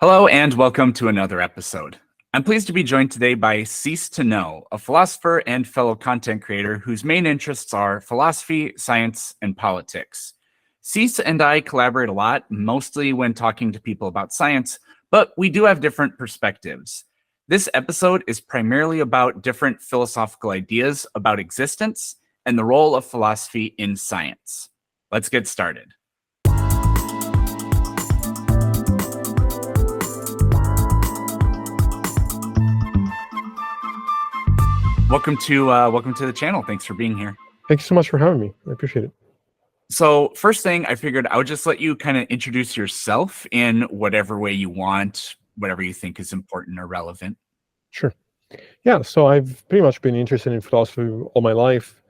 Hello and welcome to another episode. I'm pleased to be joined today by Cease to Know, a philosopher and fellow content creator whose main interests are philosophy, science, and politics. Cease and I collaborate a lot, mostly when talking to people about science, but we do have different perspectives. This episode is primarily about different philosophical ideas about existence and the role of philosophy in science. Let's get started. Welcome to the channel. Thanks for being here. Thank you so much for having me. I appreciate it. So first thing, I figured I would just let you kind of introduce yourself in whatever way you want, whatever you think is important or relevant. Sure. Yeah, so I've pretty much been interested in philosophy all my life.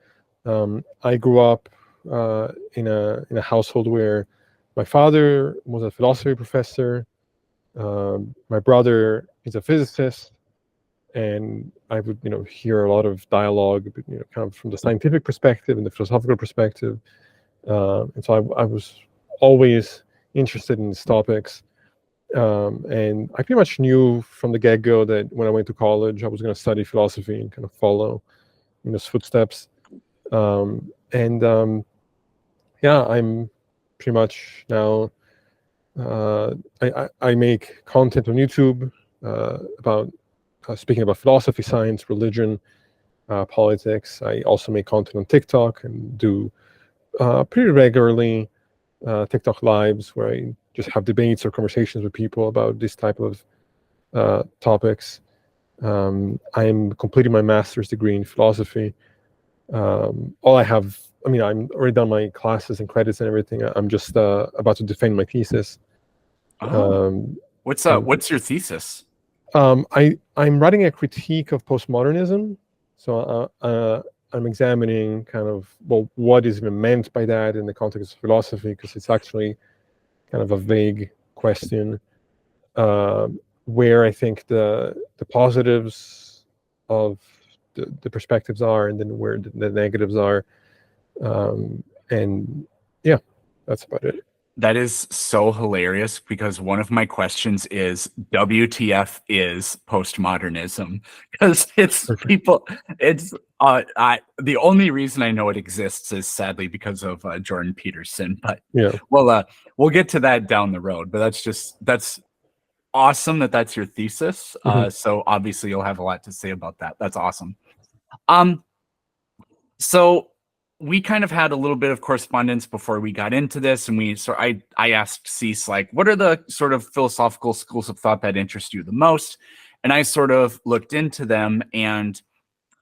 I grew up in a household where my father was a philosophy professor. My brother is a physicist, and I would hear a lot of dialogue, kind of from the scientific perspective and the philosophical perspective. And so I was always interested in these topics. And I pretty much knew from the get-go that when I went to college, I was going to study philosophy and kind of follow in those footsteps. Yeah, I'm pretty much now, I make content on YouTube about speaking about philosophy, science, religion, politics. I also make content on TikTok and do pretty regularly TikTok lives where I just have debates or conversations with people about this type of topics. I'm completing my master's degree in philosophy. I'm already done my classes and credits and everything. I'm just about to defend my thesis. What's your thesis? I'm writing a critique of postmodernism. So I'm examining kind of, what is even meant by that in the context of philosophy, because it's actually kind of a vague question, where I think the positives of the perspectives are, and then where the negatives are. And yeah, that's about it. That is so hilarious, because one of my questions is WTF is postmodernism, because it's Perfect. people, it's the only reason I know it exists is sadly because of Jordan Peterson, but Yeah. We'll get to that down the road. But that's awesome that's your thesis. So obviously you'll have a lot to say about that. That's awesome. So we kind of had a little bit of correspondence before we got into this, and I asked Cease, like, what are the sort of philosophical schools of thought that interest you the most? And I sort of looked into them, and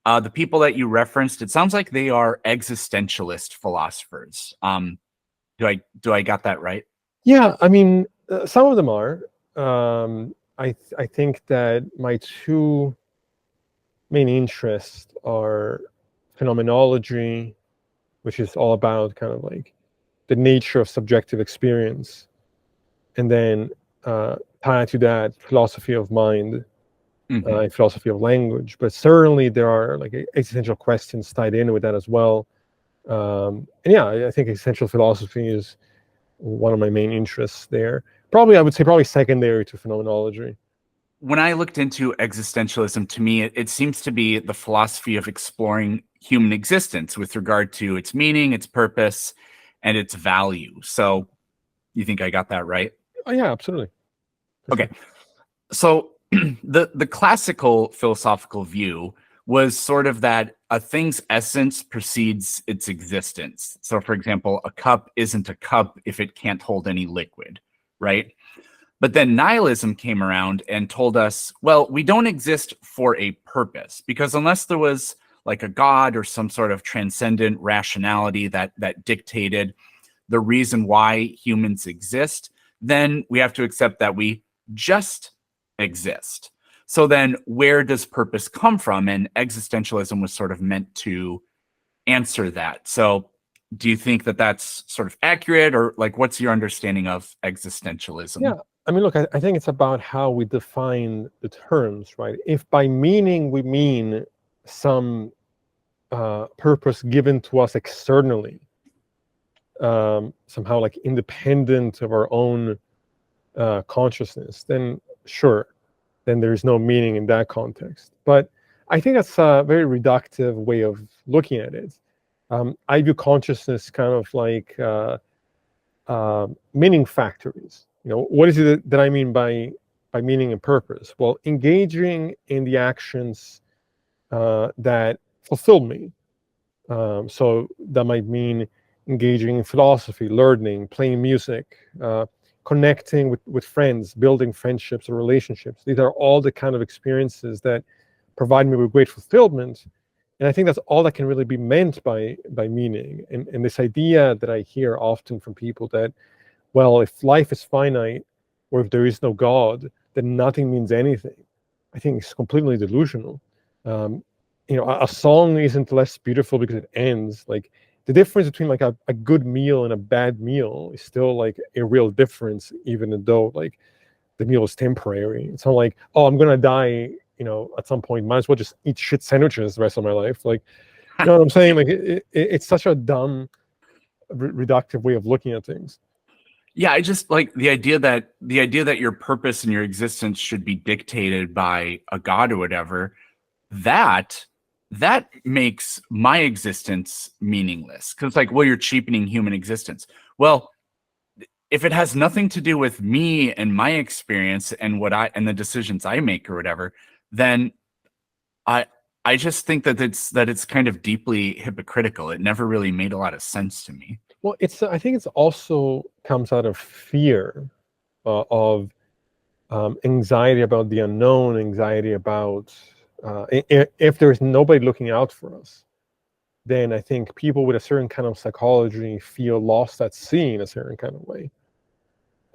the people that you referenced, it sounds like they are existentialist philosophers. Do I got that right? Yeah, I mean, some of them are. I think that my two main interests are phenomenology, which is all about kind of like the nature of subjective experience, and then tied to that, philosophy of mind, and philosophy of language. But certainly there are like existential questions tied in with that as well. And yeah, I think existential philosophy is one of my main interests there. I would say secondary to phenomenology. When I looked into existentialism, to me, it seems to be the philosophy of exploring human existence with regard to its meaning, its purpose, and its value. So you think I got that right? Oh, yeah, absolutely. Okay. So the classical philosophical view was sort of that a thing's essence precedes its existence. So, for example, a cup isn't a cup if it can't hold any liquid, right? But then nihilism came around and told us, well, we don't exist for a purpose, because unless there was like a god or some sort of transcendent rationality that dictated the reason why humans exist, then we have to accept that we just exist. So then where does purpose come from? And existentialism was sort of meant to answer that. So do you think that that's sort of accurate, or like what's your understanding of existentialism? Yeah, I mean, look, I think it's about how we define the terms, right? If by meaning we mean some purpose given to us externally, somehow like independent of our own consciousness, then sure, then there's no meaning in that context. But I think that's a very reductive way of looking at it. I view consciousness kind of like meaning factories. What is it that I mean by meaning and purpose? Well, engaging in the actions that fulfill me. So that might mean engaging in philosophy, learning, playing music, connecting with friends, building friendships or relationships. These are all the kind of experiences that provide me with great fulfillment. And I think that's all that can really be meant by meaning. And this idea that I hear often from people that, well, if life is finite or if there is no God, then nothing means anything, I think it's completely delusional. A song isn't less beautiful because it ends. Like, the difference between like a good meal and a bad meal is still like a real difference, even though like the meal is temporary. It's not like, oh, I'm gonna die, at some point, might as well just eat shit sandwiches the rest of my life. Like, you know what I'm saying? Like, it's such a dumb, reductive way of looking at things. Yeah, I just like the idea that your purpose and your existence should be dictated by a god or whatever. That makes my existence meaningless, because like, well, you're cheapening human existence. Well, if it has nothing to do with me and my experience and the decisions I make or whatever, then I just think that it's kind of deeply hypocritical. It never really made a lot of sense to me. Well, I think it's also comes out of fear of anxiety about the unknown, anxiety about if there's nobody looking out for us, then I think people with a certain kind of psychology feel lost at sea in a certain kind of way,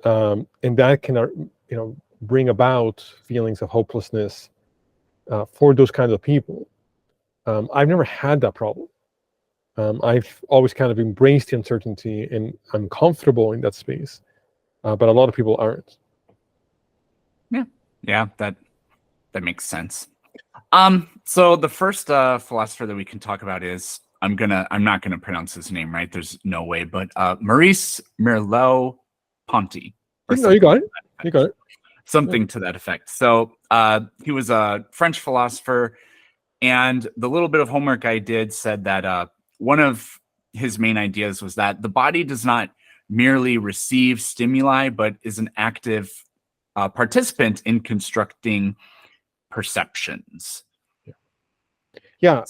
and that can bring about feelings of hopelessness for those kinds of people. I've never had that problem. I've always kind of embraced the uncertainty, and I'm comfortable in that space, but a lot of people aren't. Yeah, that makes sense. So the first philosopher that we can talk about is, I'm not gonna pronounce his name right. There's no way, but Maurice Merleau-Ponty. No, you got it. You got it. Something to that effect. So he was a French philosopher, and the little bit of homework I did said that one of his main ideas was that the body does not merely receive stimuli, but is an active participant in constructing perceptions. Yeah.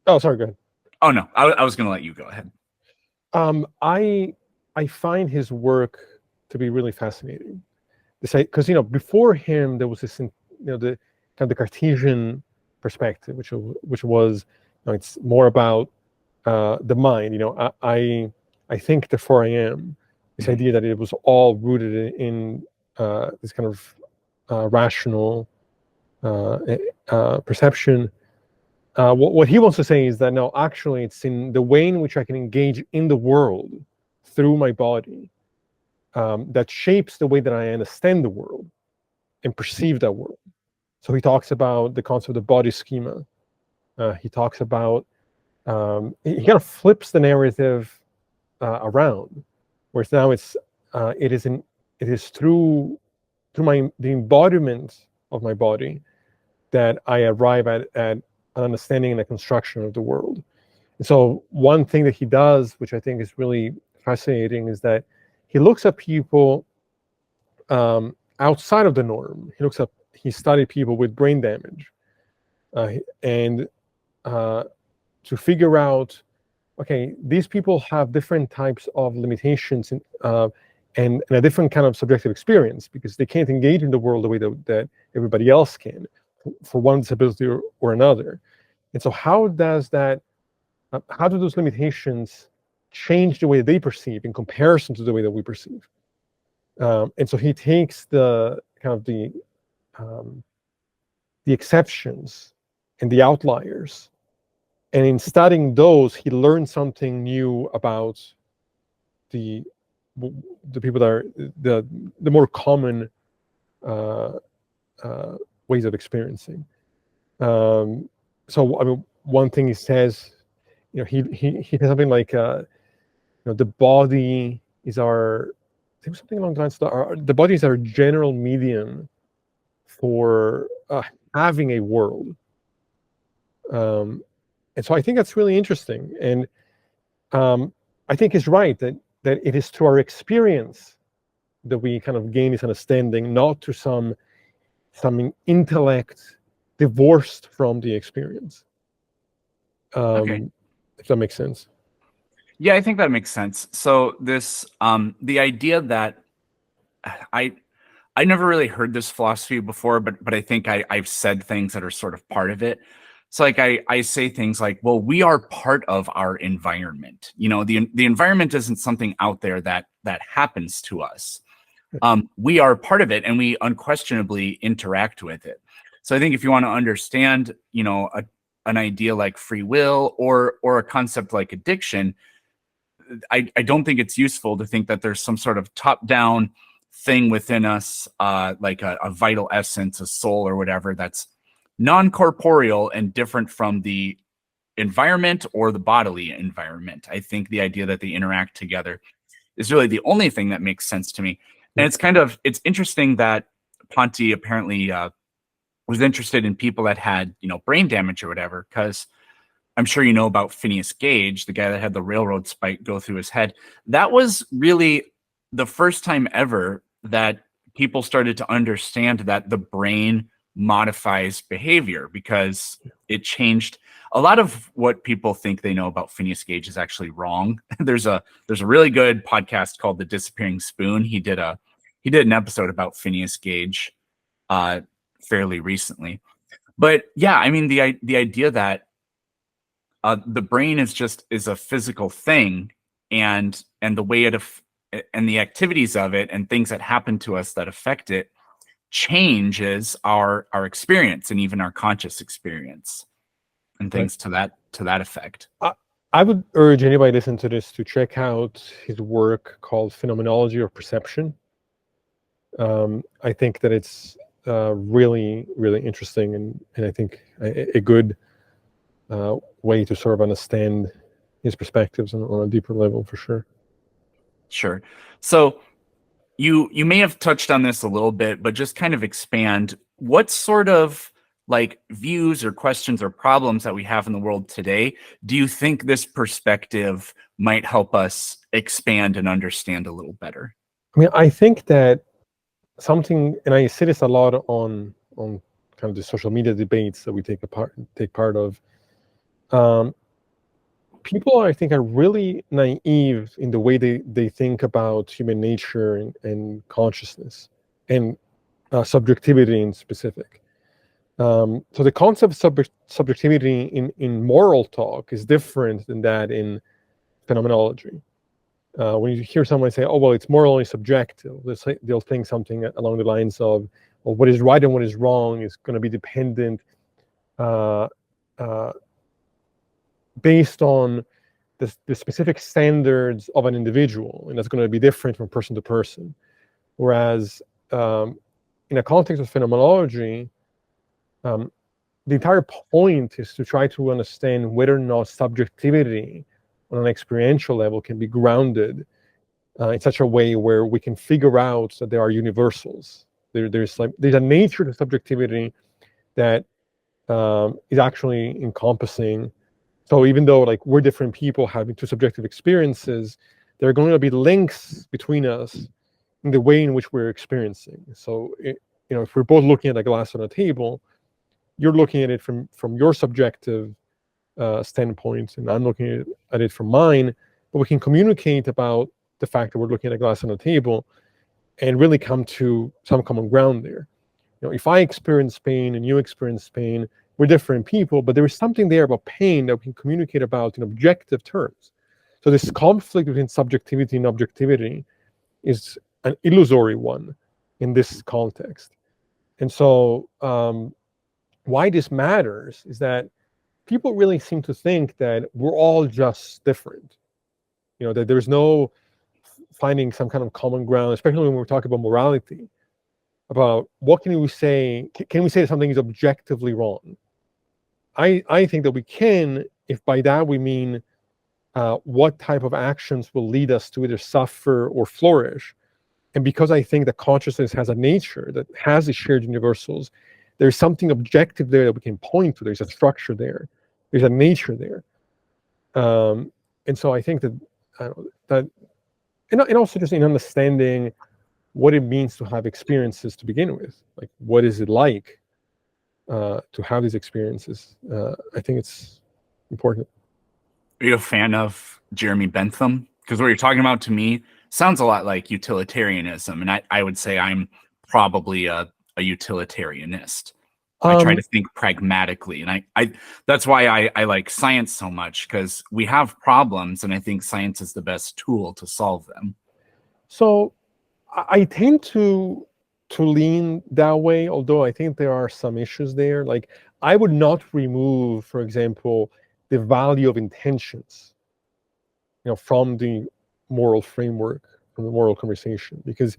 Oh, sorry. Go ahead. Oh no, I was going to let you go ahead. I find his work to be really fascinating. Because before him there was this the kind of the Cartesian perspective, which was it's more about the mind. I think therefore I am. This idea that it was all rooted in this kind of rational perception. What he wants to say is that no, actually, it's in the way in which I can engage in the world through my body that shapes the way that I understand the world and perceive that world. So he talks about the concept of body schema. He talks about he kind of flips the narrative around, whereas now it is through the embodiment of my body that I arrive at an understanding and a construction of the world. And so one thing that he does, which I think is really fascinating, is that he looks at people outside of the norm. He studied people with brain damage, and to figure out, okay, these people have different types of limitations and a different kind of subjective experience because they can't engage in the world the way that everybody else can for one disability or another. And so how do those limitations change the way they perceive in comparison to the way that we perceive? And so he takes the kind of the exceptions and the outliers, and in studying those, he learned something new about the people that are the more common ways of experiencing. So I mean, one thing he says, he says something like, the body is our think something along the lines the body is our general medium for having a world. And so I think that's really interesting. And I think it's right that it is through our experience that we kind of gain this understanding, not to some intellect divorced from the experience. Okay. If that makes sense. Yeah, I think that makes sense. So this the idea that I I never really heard this philosophy before, but I think I've said things that are sort of part of it. So like I say things like, well, we are part of our environment. You know, the environment isn't something out there that happens to us. We are part of it, and we unquestionably interact with it. So I think if you want to understand, you know, an idea like free will or a concept like addiction, I don't think it's useful to think that there's some sort of top down thing within us, like a vital essence, a soul, or whatever, that's non corporeal and different from the environment or the bodily environment. I think the idea that they interact together is really the only thing that makes sense to me. And it's interesting that Ponte apparently was interested in people that had, you know, brain damage or whatever, because I'm sure you know about Phineas Gage, the guy that had the railroad spike go through his head. That was really the first time ever that people started to understand that the brain modifies behavior, because it changed. A lot of what people think they know about Phineas Gage is actually wrong. There's a really good podcast called The Disappearing Spoon. He did an episode about Phineas Gage fairly recently. But yeah, I mean the idea that the brain is a physical thing, and the way and the activities of it and things that happen to us that affect it changes our experience, and even our conscious experience, and things to that effect. I would urge anybody listening to this to check out his work called Phenomenology of Perception. I think that it's really, really interesting, and I think a good way to sort of understand his perspectives on a deeper level, for sure. Sure. So you may have touched on this a little bit, but just kind of expand. What sort of like views or questions or problems that we have in the world today do you think this perspective might help us expand and understand a little better? I mean, I think that something, and I see this a lot on kind of the social media debates that we take part of. People, I think, are really naive in the way they think about human nature and consciousness and subjectivity in specific. So the concept of subjectivity in moral talk is different than that in phenomenology. When you hear someone say, "Oh, well, it's morally subjective," they'll think something along the lines of, "Well, what is right and what is wrong is going to be dependent based on the specific standards of an individual, and that's going to be different from person to person." Whereas in a context of phenomenology, the entire point is to try to understand whether or not subjectivity on an experiential level can be grounded in such a way where we can figure out that there are universals. There's a nature to subjectivity that is actually encompassing. So even though like we're different people having two subjective experiences, there are going to be links between us in the way in which we're experiencing. So if we're both looking at a glass on a table, you're looking at it from your subjective standpoint, and I'm looking at it from mine, but we can communicate about the fact that we're looking at a glass on a table and really come to some common ground there. If I experience pain and you experience pain, we're different people, but there is something there about pain that we can communicate about in objective terms. So this conflict between subjectivity and objectivity is an illusory one in this context. And so why this matters is that people really seem to think that we're all just different. That there's no finding some kind of common ground, especially when we're talking about morality, about what can we say? Can we say that something is objectively wrong? I think that we can, if by that we mean what type of actions will lead us to either suffer or flourish. And because I think that consciousness has a nature that has these shared universals, there's something objective there that we can point to. There's a structure there. There's a nature there. And so I think that, that and also just in understanding what it means to have experiences to begin with. Like, what is it like to have these experiences? I think it's important. Are you a fan of Jeremy Bentham? Because what you're talking about to me sounds a lot like utilitarianism, and I would say I'm probably a utilitarianist. I try to think pragmatically, and I that's why I like science so much, because we have problems, and I think science is the best tool to solve them. So I tend to lean that way, although I think there are some issues there. Like, I would not remove, for example, the value of intentions, from the moral framework, from the moral conversation, because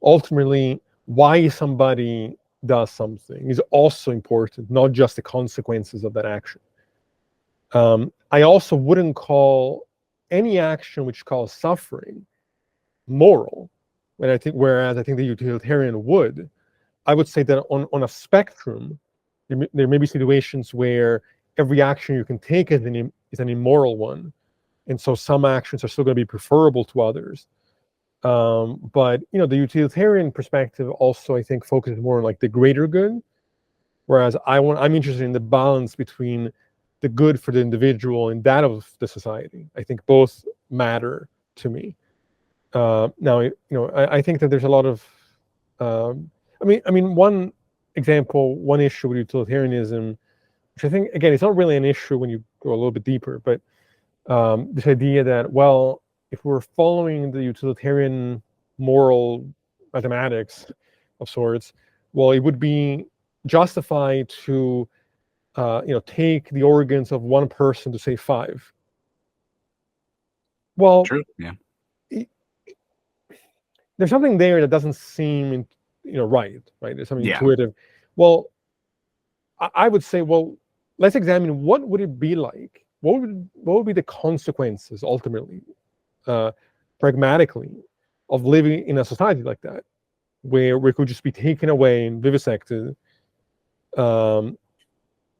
ultimately, why somebody does something is also important, not just the consequences of that action. I also wouldn't call any action which causes suffering moral, whereas I think the utilitarian would. I would say that on a spectrum, there may be situations where every action you can take is an immoral one, and so some actions are still going to be preferable to others. But the utilitarian perspective also, I think, focuses more on like the greater good, whereas I'm interested in the balance between the good for the individual and that of the society. I think both matter to me. Now, I think that there's a lot of, one example, one issue with utilitarianism, which I think, again, it's not really an issue when you go a little bit deeper, but this idea that, well, if we're following the utilitarian moral mathematics of sorts, well, it would be justified to, take the organs of one person to save 5. Well, True. Yeah. There's something there that doesn't seem, right. There's something Yeah. intuitive. Well, I would say, well, let's examine what would it be like. What would be the consequences ultimately, pragmatically, of living in a society like that, where we could just be taken away and vivisected,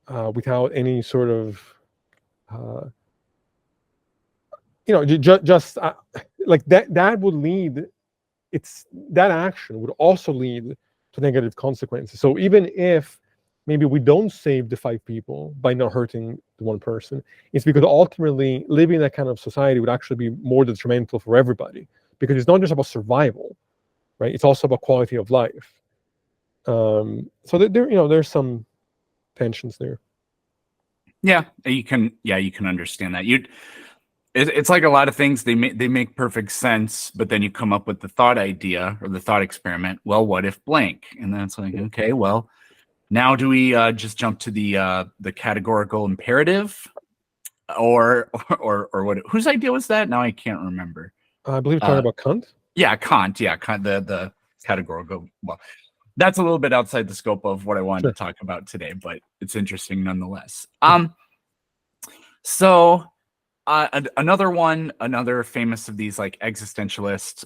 without any sort of, just like that. That would lead. That action would also lead to negative consequences. So even if maybe we don't save the 5 people by not hurting the one person, it's because ultimately living in that kind of society would actually be more detrimental for everybody, because it's not just about survival, right? It's also about quality of life. So there's some tensions there. Yeah, you can understand that. It's like a lot of things, they make perfect sense, but then you come up with the thought idea or the thought experiment. Well, what if blank? And then it's like, okay, well, now do we just jump to the categorical imperative, or what? Whose idea was that? Now I can't remember. I believe you're talking about Kant. Yeah, Kant. Yeah, Kant. The categorical. Well, that's a little bit outside the scope of what I wanted to talk about today, but it's interesting nonetheless. So. Another famous of these like existentialist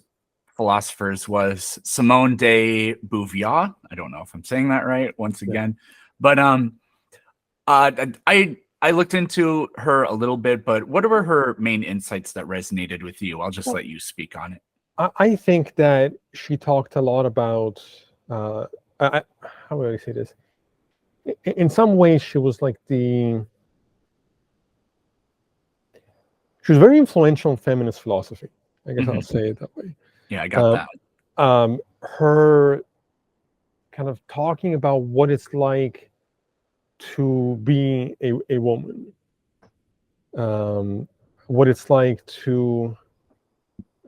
philosophers was Simone de Beauvoir. I don't know if I'm saying that right once again, but I looked into her a little bit. But what were her main insights that resonated with you? I'll just let you speak on it. I think that she talked a lot about how would I say this? In some ways, she was like she was very influential in feminist philosophy. I guess I'll say it that way. Yeah, I got that. Her kind of talking about what it's like to be a woman, what it's like to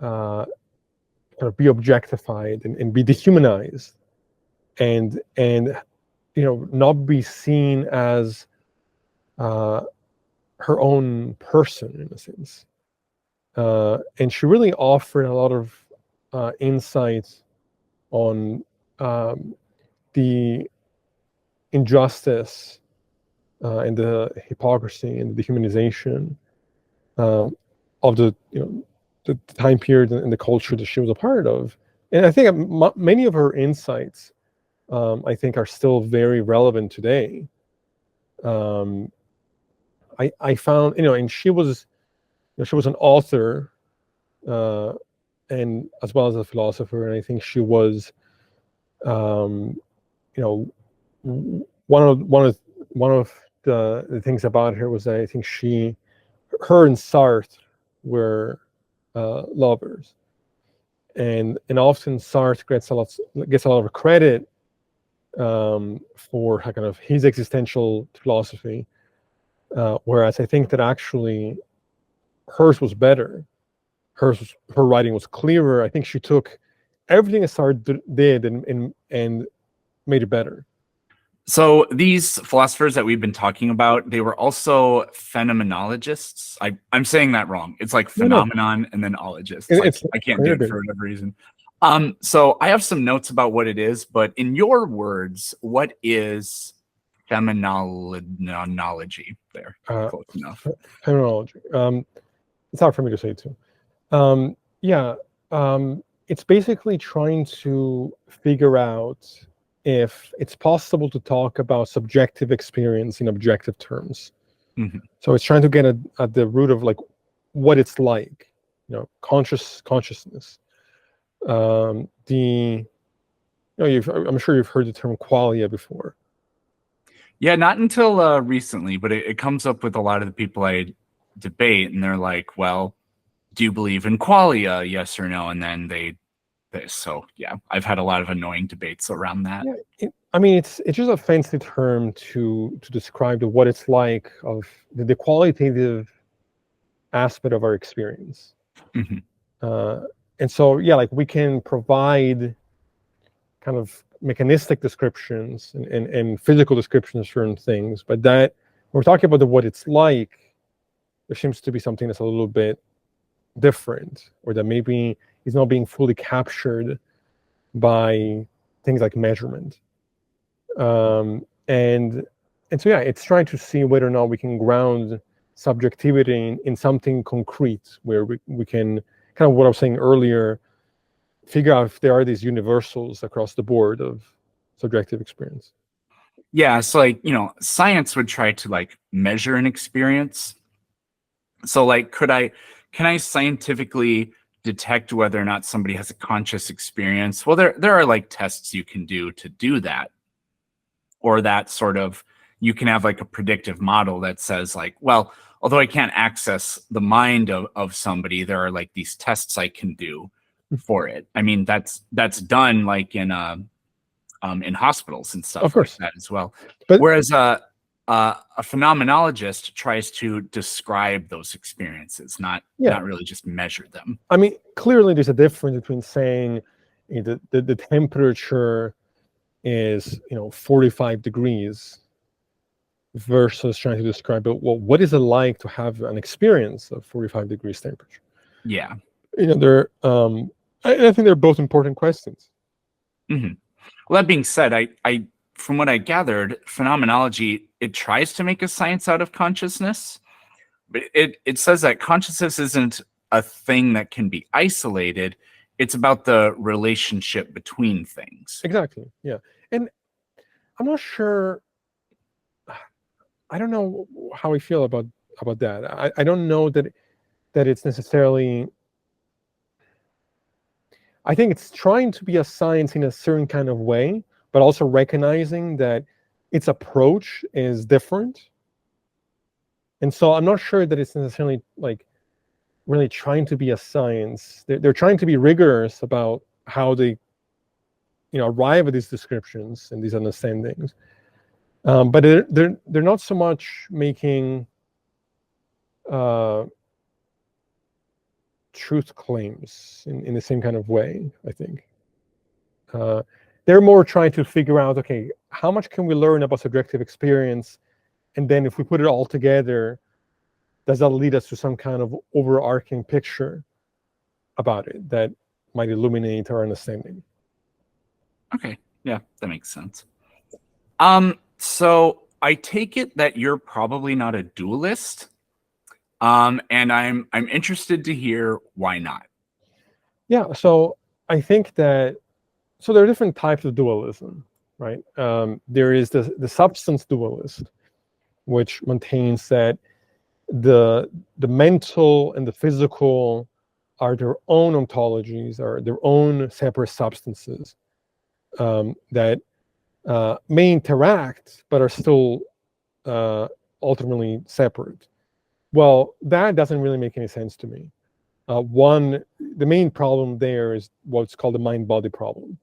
kind of be objectified and be dehumanized, and not be seen as her own person in a sense. And she really offered a lot of insights on the injustice and the hypocrisy and the dehumanization of the time period and the culture that she was a part of, And I think many of her insights, I think, are still very relevant today. Um, I found, and she was an author, uh, and as well as a philosopher, and I think she was, um, you know, one of the things about her was that I think her and Sartre were lovers, and often Sartre gets a lot of credit for kind of his existential philosophy, whereas I think that actually hers was better. Her writing was clearer. I think she took everything that Sartre did and made it better. So these philosophers that we've been talking about, they were also phenomenologists. I'm saying that wrong. It's like No, no, phenomenon and then ologists. Like it's I can't do very it good. for whatever reason. So I have some notes about what it is, but in your words, what is phenomenology? There, Uh, close enough. Phenomenology. It's hard for me to say too. Yeah, it's basically trying to figure out if it's possible to talk about subjective experience in objective terms. Mhm. So it's trying to get at the root of like what it's like, consciousness. I'm sure you've heard the term qualia before. Yeah, not until recently, but it comes up with a lot of the people I debate, and they're like, "Well, do you believe in qualia? Yes or no?" And then so yeah, I've had a lot of annoying debates around that. Yeah, I mean, it's just a fancy term to describe what it's like of the qualitative aspect of our experience. Mhm. Uh, and so, yeah, like we can provide kind of mechanistic descriptions and physical descriptions of certain things, but that when we're talking about what it's like, there seems to be something that's a little bit different, or that maybe is not being fully captured by things like measurement. And so yeah, it's trying to see whether or not we can ground subjectivity in something concrete, where we can kind of what I was saying earlier, figure out if there are these universals across the board of subjective experience. Yeah, so like, science would try to like measure an experience. So like can I scientifically detect whether or not somebody has a conscious experience? Well, there are like tests you can do to do that. Or that sort of you can have like a predictive model that says like, well, although I can't access the mind of somebody, there are like these tests I can do for it. I mean, that's done like in hospitals and Of stuff like course, that as well. but Whereas a phenomenologist tries to describe those experiences, yeah, not really just measure them. I mean, clearly there's a difference between saying the temperature is 45 degrees versus trying to describe it. Well, what is it like to have an experience of 45 degrees temperature? Yeah. They're I think they're both important questions. Hmm. Well, that being said, I from what I gathered, phenomenology it tries to make a science out of consciousness, but it says that consciousness isn't a thing that can be isolated. It's about the relationship between things. Exactly. Yeah. And I'm not sure. I don't know how I feel about that. I don't know that it's necessarily. I think it's trying to be a science in a certain kind of way, but also recognizing that its approach is different. And so I'm not sure that it's necessarily like really trying to be a science. They're trying to be rigorous about how they arrive at these descriptions and these understandings, but they're not so much making uh, truth claims in the same kind of way. I think uh, they're more trying to figure out, okay, how much can we learn about subjective experience, and then if we put it all together, does that lead us to some kind of overarching picture about it that might illuminate our understanding? Okay, yeah, that makes sense. So I take it that you're probably not a dualist. And I'm interested to hear why not. Yeah. So I think that so there are different types of dualism, right? There is the substance dualist, which maintains that the mental and the physical are their own ontologies, are their own separate substances that may interact but are still ultimately separate. Well, that doesn't really make any sense to me. The main problem there is what's called the mind-body problem.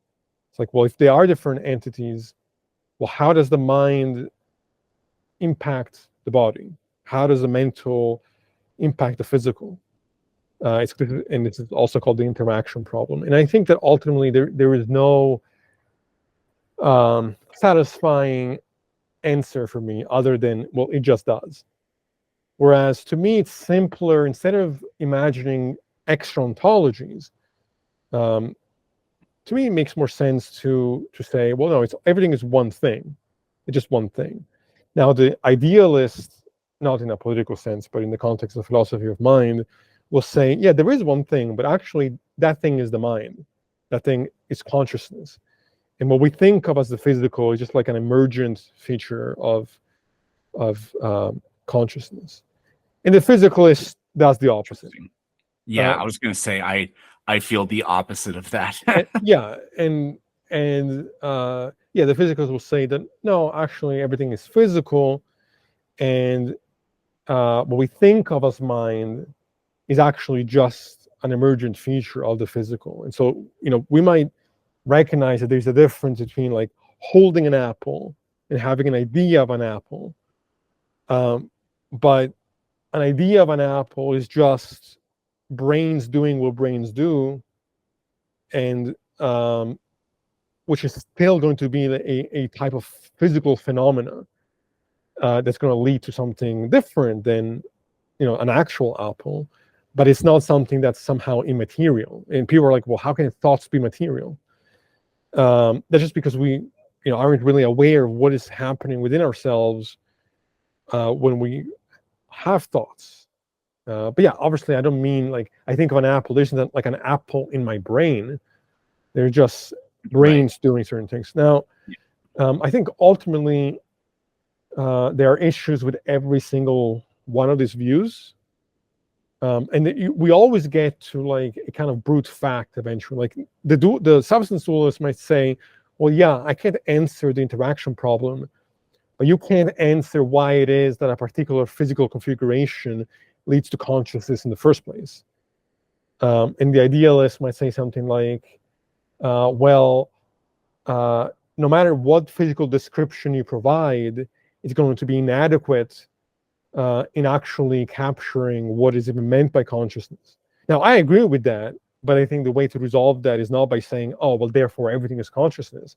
It's like, well, if they are different entities, well, how does the mind impact the body? How does the mental impact the physical? And this is also called the interaction problem. And I think that ultimately there is no satisfying answer for me other than, well, it just does. Whereas to me, it's simpler. Instead of imagining extra ontologies, to me, it makes more sense to say, well, no, everything is one thing. It's just one thing. Now, the idealist, not in a political sense, but in the context of philosophy of mind, will say, yeah, there is one thing, but actually that thing is the mind. That thing is consciousness. And what we think of as the physical is just like an emergent feature of consciousness. And the physicalist does the opposite. Yeah, I was going to say I feel the opposite of that. Yeah, and yeah, the physicalists will say that no, actually everything is physical, and what we think of as mind is actually just an emergent feature of the physical. And so, we might recognize that there's a difference between like holding an apple and having an idea of an apple, but an idea of an apple is just brains doing what brains do, and which is still going to be a type of physical phenomena that's going to lead to something different than an actual apple, but it's not something that's somehow immaterial. And people are like, well, how can thoughts be material? That's just because we aren't really aware of what is happening within ourselves when we have thoughts. But yeah, obviously I don't mean like I think of an apple, there's not like an apple in my brain. They're just brains doing certain things. Now, I think ultimately there are issues with every single one of these views. And we always get to like a kind of brute fact eventually. Like the substance dualist might say, well, yeah, I can't answer the interaction problem, but you can't answer why it is that a particular physical configuration leads to consciousness in the first place. And the idealist might say something like, well, no matter what physical description you provide, it's going to be inadequate in actually capturing what is even meant by consciousness. Now, I agree with that, but I think the way to resolve that is not by saying, oh, well, therefore everything is consciousness.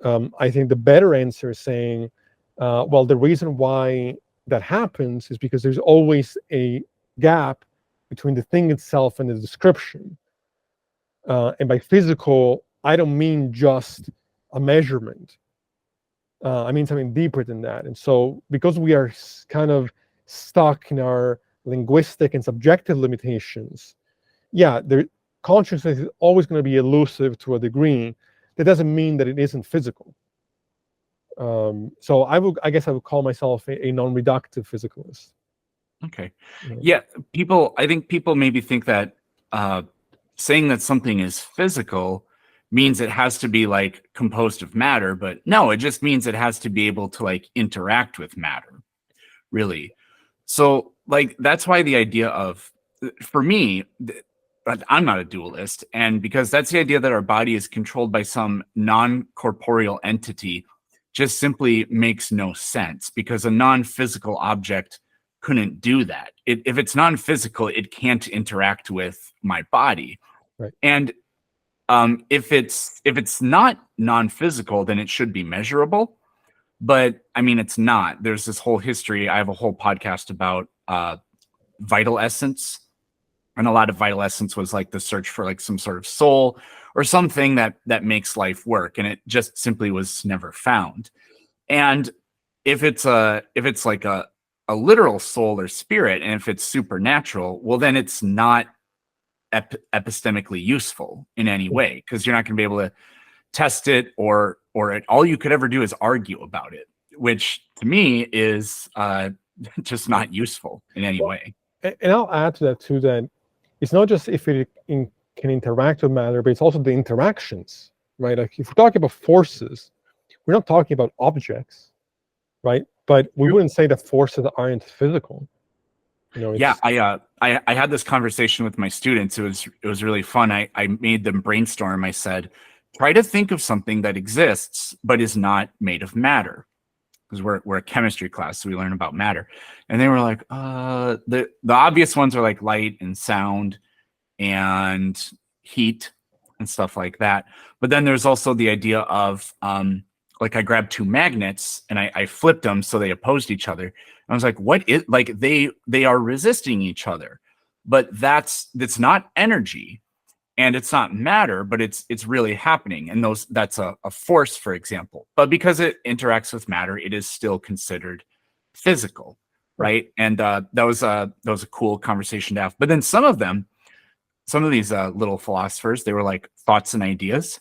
I think the better answer is saying, well, the reason why that happens is because there's always a gap between the thing itself and the description. And by physical, I don't mean just a measurement. I mean something deeper than that. And so because we are kind of stuck in our linguistic and subjective limitations, yeah, consciousness is always going to be elusive to a degree. That doesn't mean that it isn't physical. So I guess I would call myself a non-reductive physicalist. Okay. Yeah, I think people maybe think that saying that something is physical means it has to be like composed of matter, but no, it just means it has to be able to like interact with matter, really. So like that's why the idea of, for me, but I'm not a dualist, and because that's the idea that our body is controlled by some non-corporeal entity just simply makes no sense, because a non-physical object couldn't do that. If it's non-physical, it can't interact with my body. Right. And if it's not non-physical, then it should be measurable. But I mean, it's not. There's this whole history. I have a whole podcast about vital essence, and a lot of vital essence was like the search for like some sort of soul or something that makes life work, and it just simply was never found. And if it's like a literal soul or spirit, and if it's supernatural, well, then it's not epistemically useful in any way, because you're not going to be able to test it, or all you could ever do is argue about it, which to me is just not useful in any way. And I'll add to that too, that it's not just if it can interact with matter, but it's also the interactions, right? Like if we're talking about forces, we're not talking about objects, right? But we wouldn't say that forces aren't physical. Yeah, I had this conversation with my students. It was really fun. I made them brainstorm. I said, try to think of something that exists but is not made of matter, because we're a chemistry class, so we learn about matter. And they were like, the obvious ones are like light and sound and heat and stuff like that. But then there's also the idea of like I grabbed two magnets and I flipped them so they opposed each other. I was like, what is, like they are resisting each other, but that's not energy and it's not matter, but it's really happening. And that's a force, for example. But because it interacts with matter, it is still considered physical, right? And that was a cool conversation to have. But then some of these little philosophers, they were like thoughts and ideas.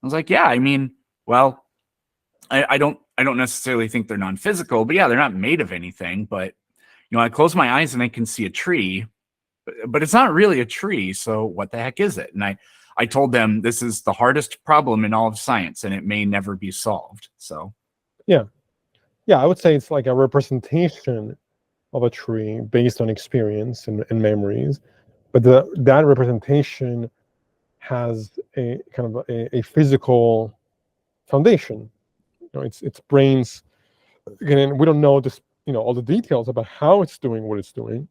I was like, yeah, I mean, well, I don't necessarily think they're non-physical, but yeah, they're not made of anything. But I close my eyes and I can see a tree, but it's not really a tree. So what the heck is it? And I told them this is the hardest problem in all of science, and it may never be solved. So yeah, I would say it's like a representation of a tree based on experience and memories, but that representation has a kind of a physical foundation. It's brains. Again, we don't know this, all the details about how it's doing what it's doing,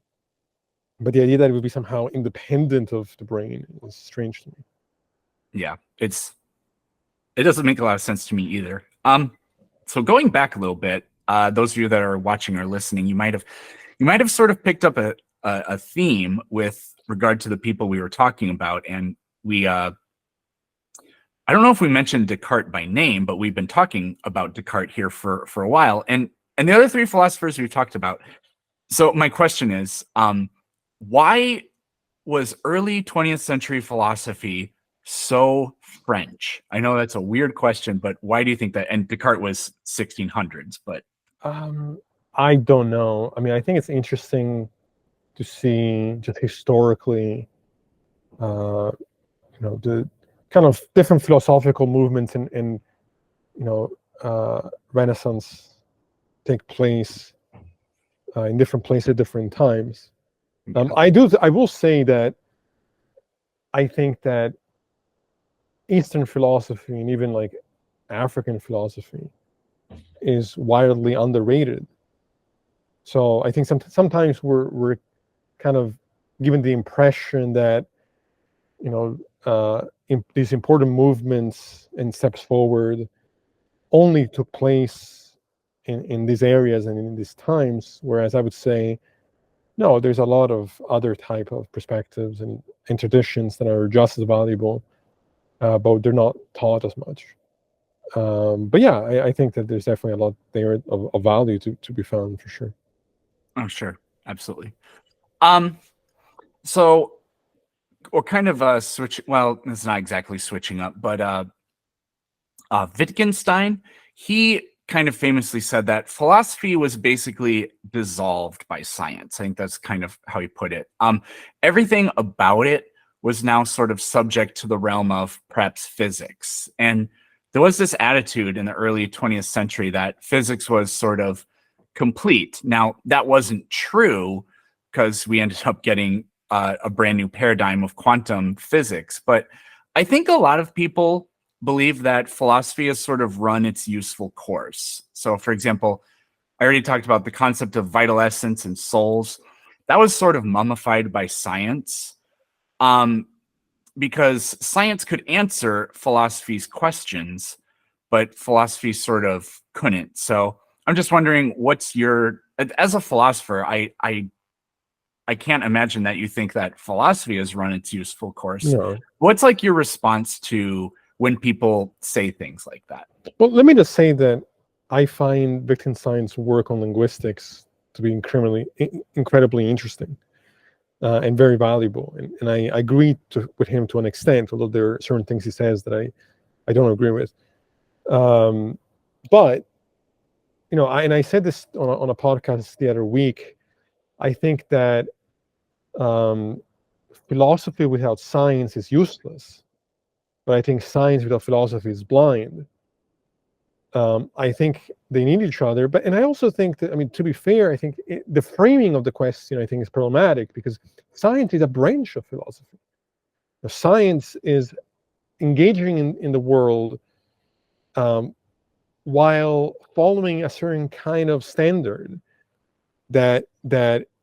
but the idea that it would be somehow independent of the brain is strange to me. Yeah, it doesn't make a lot of sense to me either. So going back a little bit, those of you that are watching or listening, you might have sort of picked up a theme with regard to the people we were talking about, and we I don't know if we mentioned Descartes by name, but we've been talking about Descartes here for a while, and the other three philosophers we've talked about. So my question is, why was early 20th century philosophy so French? I know that's a weird question, but why do you think that? And Descartes was 1600s, but I don't know. I mean, I think it's interesting to see just historically, the kind of different philosophical movements and Renaissance take place in different places at different times. I will say that I think that Eastern philosophy and even like African philosophy is wildly underrated. So I think sometimes we're kind of given the impression that these important movements and steps forward only took place in these areas and in these times, whereas I would say no, there's a lot of other type of perspectives and traditions that are just as valuable, but they're not taught as much. But yeah, I think that there's definitely a lot there of value to be found for sure. Oh, sure, absolutely. So we're kind of switch. Well, it's not exactly switching up, but Wittgenstein, he kind of famously said that philosophy was basically dissolved by science. I think that's kind of how he put it. Everything about it was now sort of subject to the realm of perhaps physics. And there was this attitude in the early 20th century that physics was sort of complete. Now, that wasn't true because we ended up getting a brand new paradigm of quantum physics. But I think a lot of people believe that philosophy has sort of run its useful course. So, for example, I already talked about the concept of vital essence and souls. That was sort of mummified by science, because science could answer philosophy's questions, but philosophy sort of couldn't. So I'm just wondering, as a philosopher, I can't imagine that you think that philosophy has run its useful course. No. What's like your response to when people say things like that? Well, let me just say that I find Wittgenstein's work on linguistics to be incredibly interesting. and very valuable. And I agree with him to an extent, although there are certain things he says that I don't agree with. But I said this on a podcast the other week. I think that philosophy without science is useless, but I think science without philosophy is blind. I think they need each other, and I also think that, I mean, to be fair, I think the framing of the question, I think, is problematic, because science is a branch of philosophy. Science is engaging in the world, while following a certain kind of standard that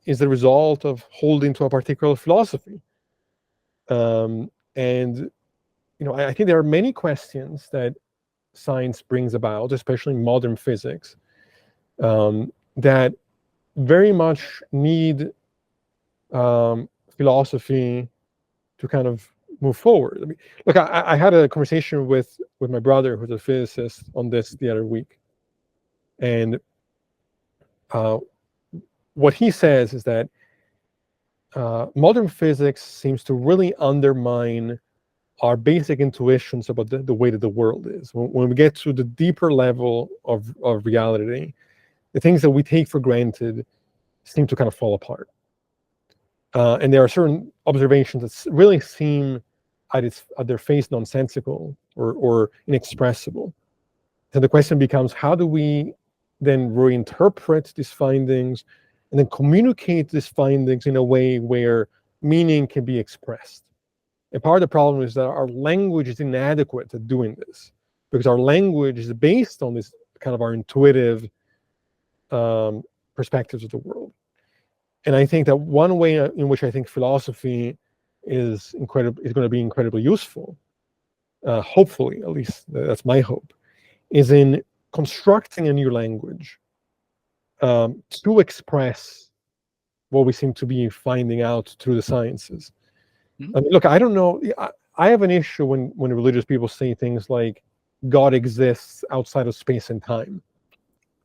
is the result of holding to a particular philosophy. And I think there are many questions that science brings about, especially modern physics, that very much need philosophy to kind of move forward. I mean, look, I had a conversation with my brother, who's a physicist, on this the other week, and what he says is that modern physics seems to really undermine our basic intuitions about the way that the world is. When we get to the deeper level of reality, the things that we take for granted seem to kind of fall apart. And there are certain observations that really seem at their face nonsensical or inexpressible. So the question becomes, how do we then reinterpret these findings and then communicate these findings in a way where meaning can be expressed? And part of the problem is that our language is inadequate at doing this, because our language is based on this kind of our intuitive perspectives of the world. And I think that one way in which I think philosophy is going to be incredibly useful, hopefully, at least that's my hope, is in constructing a new language to express what we seem to be finding out through the sciences. I mean, look, I don't know. I have an issue when religious people say things like God exists outside of space and time.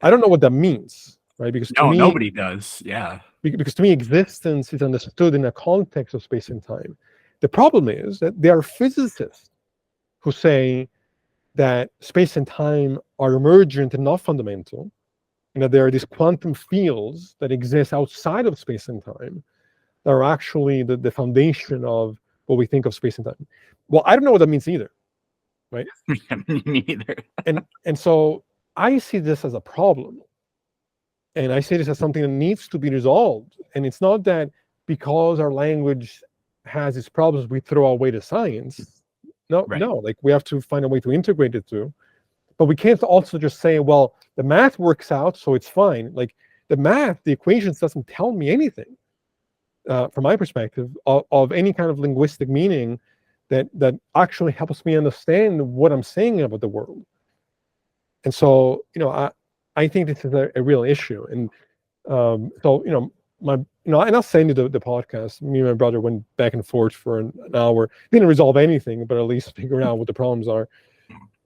I don't know what that means, right? Because to me, nobody does. Yeah. Because to me, existence is understood in a context of space and time. The problem is that there are physicists who say that space and time are emergent and not fundamental, and that there are these quantum fields that exist outside of space and time that are actually the foundation of what we think of space and time. Well, I don't know what that means either, right? Me neither. And so I see this as a problem. And I see this as something that needs to be resolved. And it's not that because our language has its problems, we throw away the science. No, Right. no, like we have to find a way to integrate it too. But we can't also just say, well, the math works out, so it's fine. Like the equations doesn't tell me anything, from my perspective, of any kind of linguistic meaning that actually helps me understand what I'm saying about the world. And so, I think this is a real issue. And so, and I'll send you the podcast. Me and my brother went back and forth for an hour. Didn't resolve anything, but at least figure out what the problems are.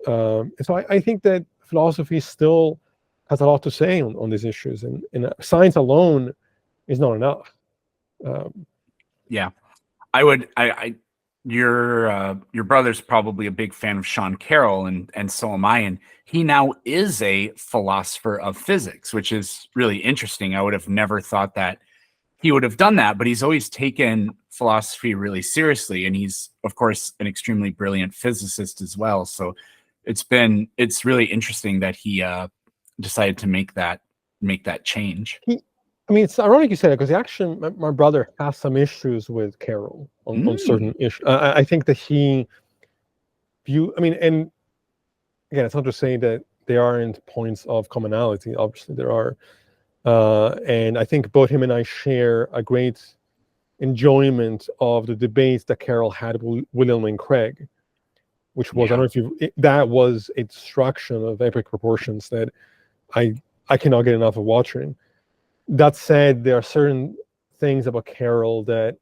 And so I think that philosophy still has a lot to say on these issues, and science alone is not enough. Yeah, I would. Your brother's probably a big fan of Sean Carroll, and so am I. And he now is a philosopher of physics, which is really interesting. I would have never thought that he would have done that, but he's always taken philosophy really seriously, and he's, of course, an extremely brilliant physicist as well. So it's really interesting that he decided to make that change. I mean, it's ironic you say that, because actually, my brother has some issues with Carroll on certain issues. I think that and again, it's not to say that there aren't points of commonality. Obviously, there are. And I think both him and I share a great enjoyment of the debates that Carroll had with William Lane Craig, which was, I don't know if that was a destruction of epic proportions that I cannot get enough of watching. That said, there are certain things about Carroll that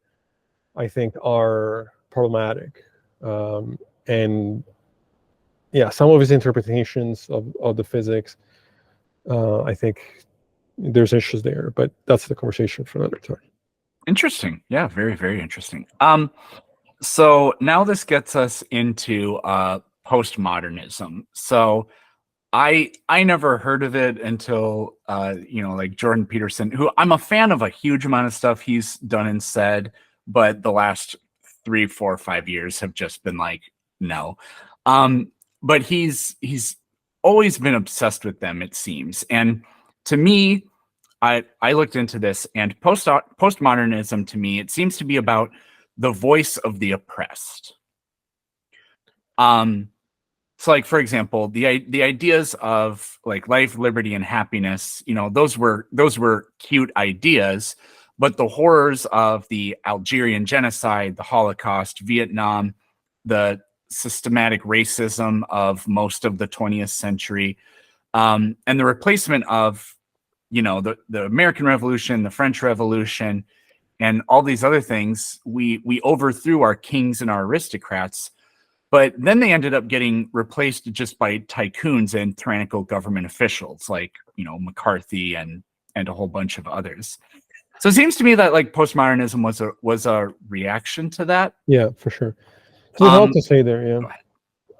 I think are problematic. And yeah, some of his interpretations of the physics, I think there's issues there, but that's the conversation for another time. Interesting. Yeah, very, very interesting. So now this gets us into postmodernism. So I never heard of it until like Jordan Peterson, who I'm a fan of a huge amount of stuff he's done and said, but the last 3, 4, 5 years have just been like no. But he's always been obsessed with them, it seems. And to me, I looked into this, and postmodernism to me, it seems to be about the voice of the oppressed. So like, for example, the ideas of like life, liberty, and happiness, those were cute ideas, but the horrors of the Algerian genocide, the Holocaust, Vietnam, the systematic racism of most of the 20th century, and the replacement of the American Revolution, the French Revolution, and all these other things, we overthrew our kings and our aristocrats, but then they ended up getting replaced just by tycoons and tyrannical government officials like McCarthy and a whole bunch of others. So it seems to me that like postmodernism was a reaction to that. Yeah, for sure. There's a lot to say there. Yeah.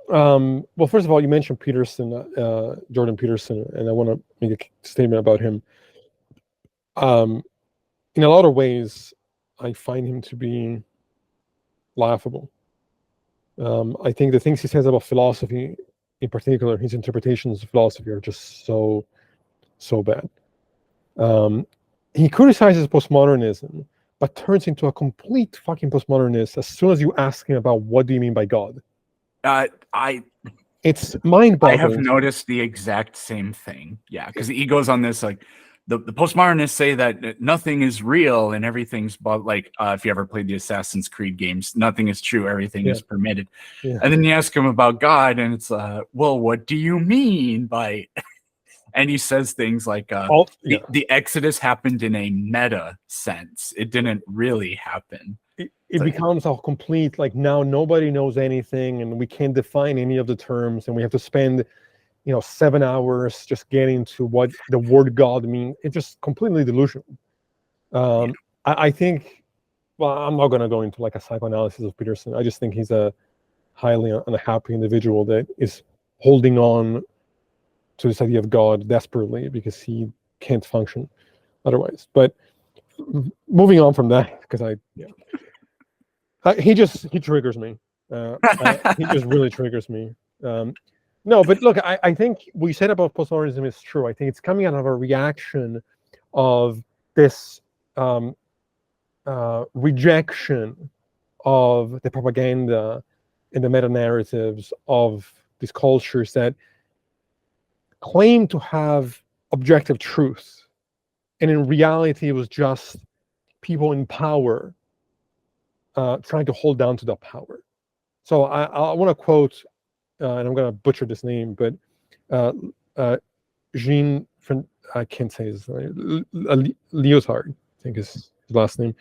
Well, first of all, you mentioned Peterson, Jordan Peterson, and I want to make a statement about him. In a lot of ways, I find him to be laughable. I think the things he says about philosophy, in particular, his interpretations of philosophy, are just so bad. He criticizes postmodernism, but turns into a complete fucking postmodernist as soon as you ask him about what do you mean by God. It's mind-boggling. I have noticed the exact same thing. Yeah, because he goes on this like the postmodernists say that nothing is real and everything's like if you ever played the Assassin's Creed games, nothing is true, everything is permitted. Yeah. And then you ask him about God, and it's well, what do you mean by? And he says things like the Exodus happened in a meta sense. It didn't really happen. It becomes a complete, like, now nobody knows anything and we can't define any of the terms, and we have to spend 7 hours just getting to what the word God means. It's just completely delusional. I think, well, I'm not going to go into like a psychoanalysis of Peterson. I just think he's a highly unhappy individual that is holding on to this idea of God desperately because he can't function otherwise. But moving on from that, because he triggers me. He just really triggers me. No, but look, I think what you said about postmodernism is true. I think it's coming out of a reaction of this rejection of the propaganda and the meta-narratives of these cultures that claim to have objective truth. And in reality, it was just people in power trying to hold down to that power. So I want to quote, and I'm going to butcher this name, but Jean, I can't say his name, Lyotard, I think is his last name.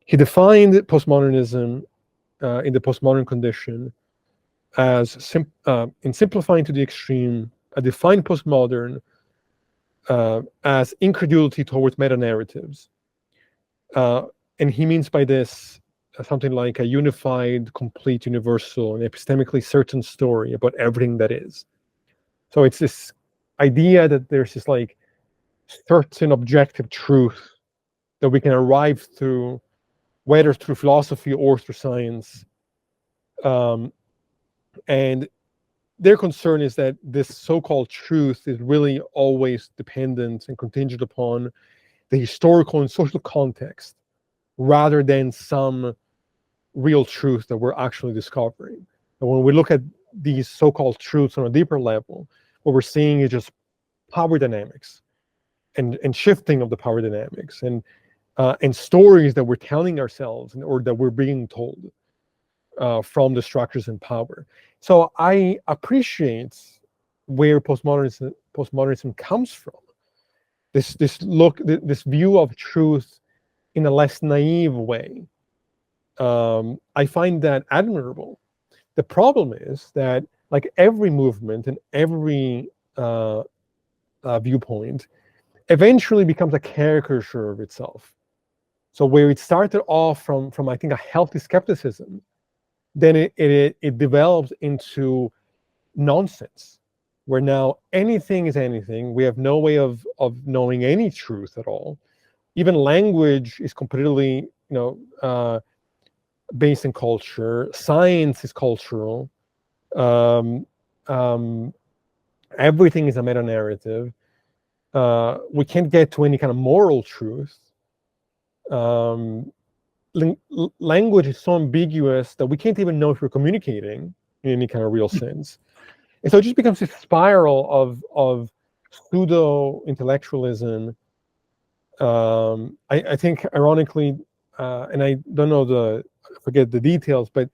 He defined postmodernism in the postmodern condition as, in simplifying to the extreme, I define postmodern as incredulity towards meta-narratives. And he means by this something like a unified, complete, universal, and epistemically certain story about everything that is. So it's this idea that there's this like certain objective truth that we can arrive through, whether through philosophy or through science. And their concern is that this so-called truth is really always dependent and contingent upon the historical and social context, rather than some real truth that we're actually discovering. And when we look at these so-called truths on a deeper level, what we're seeing is just power dynamics and shifting of the power dynamics and stories that we're telling ourselves or that we're being told from the structures and power. So I appreciate where postmodernism comes from. This view of truth in a less naive way. I find that admirable. The problem is that, like every movement and every viewpoint, eventually becomes a caricature of itself. So where it started off from I think a healthy skepticism, then it develops into nonsense, where now anything is anything. We have no way of knowing any truth at all. Even language is completely, based in culture. Science is cultural. Um, um, Everything is a meta narrative. We can't get to any kind of moral truth. Um, Language is so ambiguous that we can't even know if we're communicating in any kind of real sense. And so it just becomes this spiral of pseudo intellectualism. I think, ironically, and I don't know I forget the details, but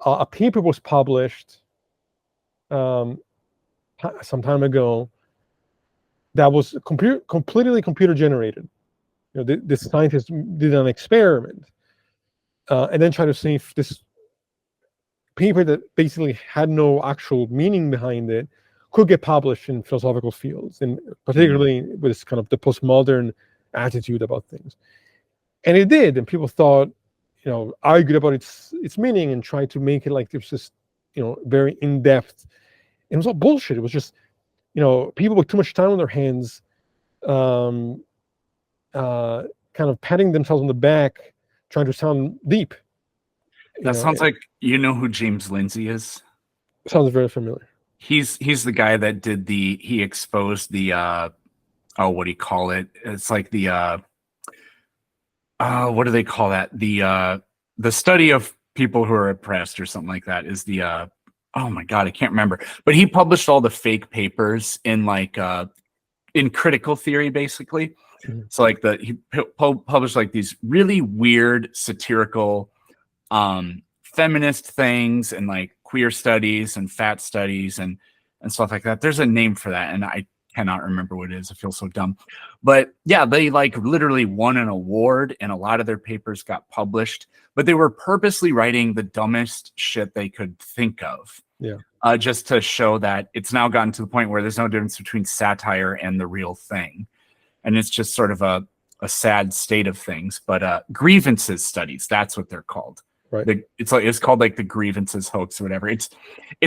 a paper was published um, some time ago that was completely computer generated. The scientists did an experiment and then tried to see if this paper that basically had no actual meaning behind it could get published in philosophical fields, and particularly with this kind of the postmodern attitude about things. And it did, and people thought, argued about its meaning and tried to make it like it was just, very in depth. It was all bullshit. It was just, people with too much time on their hands, um, kind of patting themselves on the back, trying to sound deep. That sounds like, you know who James Lindsay is? Sounds very familiar. He's the guy that did he exposed the what do you call it? It's like the what do they call that? The study of people who are oppressed or something like that is the oh my god, I can't remember. But he published all the fake papers in in critical theory, basically. Mm-hmm. So like he published like these really weird satirical feminist things and like queer studies and fat studies and stuff like that. There's a name for that, and I cannot remember what it is. I feel so dumb. But yeah, they like literally won an award, and a lot of their papers got published, but they were purposely writing the dumbest shit they could think of. Yeah. Just to show that it's now gotten to the point where there's no difference between satire and the real thing. And it's just sort of a sad state of things. But grievances studies, that's what they're called. Right. It's called like the grievances hoax or whatever. It's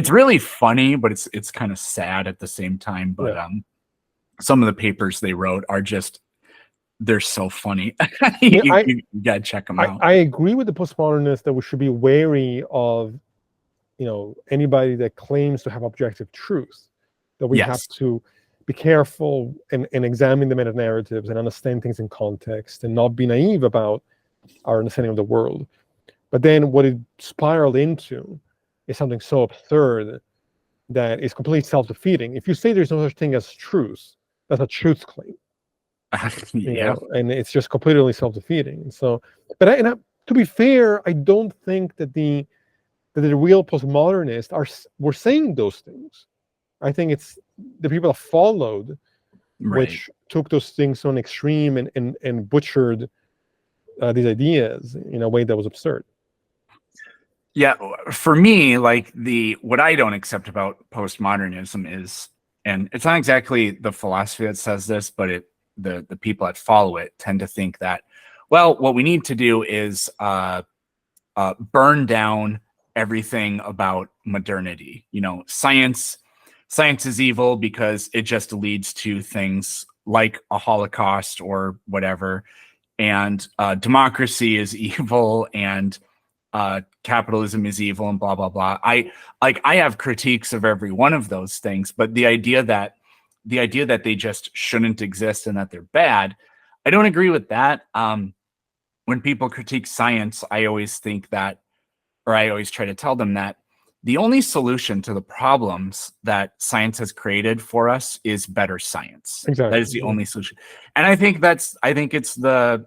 really funny, but it's kind of sad at the same time. But some of the papers they wrote are just, they're so funny. You gotta check them out. I agree with the postmodernists that we should be wary of, anybody that claims to have objective truth, that we have to be careful and examine the meta narratives and understand things in context and not be naive about our understanding of the world. But then what it spiraled into is something so absurd that is completely self-defeating. If you say there's no such thing as truth, that's a truth claim. And it's just completely self-defeating. So, but to be fair, I don't think that the real postmodernists were saying those things. I think it's the people that followed, which took those things to an extreme and butchered these ideas in a way that was absurd. Yeah, for me, like what I don't accept about postmodernism is, and it's not exactly the philosophy that says this, but the people that follow it tend to think that, well, what we need to do is burn down everything about modernity. Science is evil because it just leads to things like a Holocaust or whatever, and democracy is evil, and capitalism is evil, and blah blah blah. I have critiques of every one of those things, but the idea that they just shouldn't exist and that they're bad, I don't agree with that. When people critique science, I always think that, or I always try to tell them that the only solution to the problems that science has created for us is better science. Exactly. That is the only solution. And I think it's the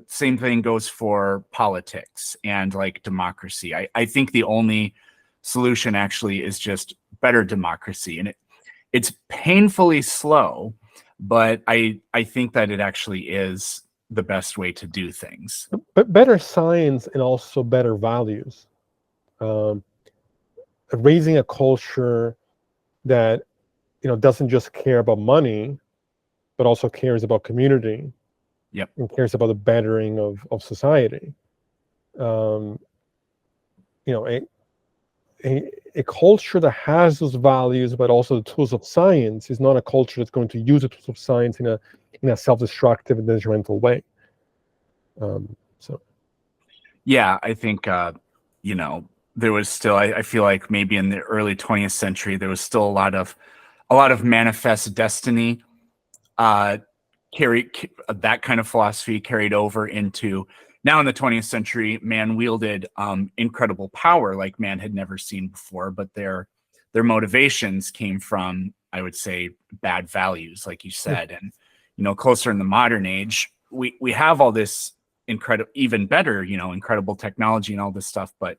same thing goes for politics and like democracy. I think the only solution actually is just better democracy. And it's painfully slow, but I think that it actually is the best way to do things. But better science and also better values. Raising a culture that doesn't just care about money, but also cares about community, Yep. and cares about the bettering of society. Um, you know, a culture that has those values, but also the tools of science, is not a culture that's going to use the tools of science in a self-destructive and detrimental way. So Yeah, I think you know, there was still, I feel like maybe in the early 20th century there was still a lot of manifest destiny uh that kind of philosophy carried over into now in the 20th century. Man wielded incredible power like man had never seen before, but their motivations came from, I would say, bad values, like you said. And you know, closer in the modern age, we have all this incredible, even better, you know, incredible technology and all this stuff, but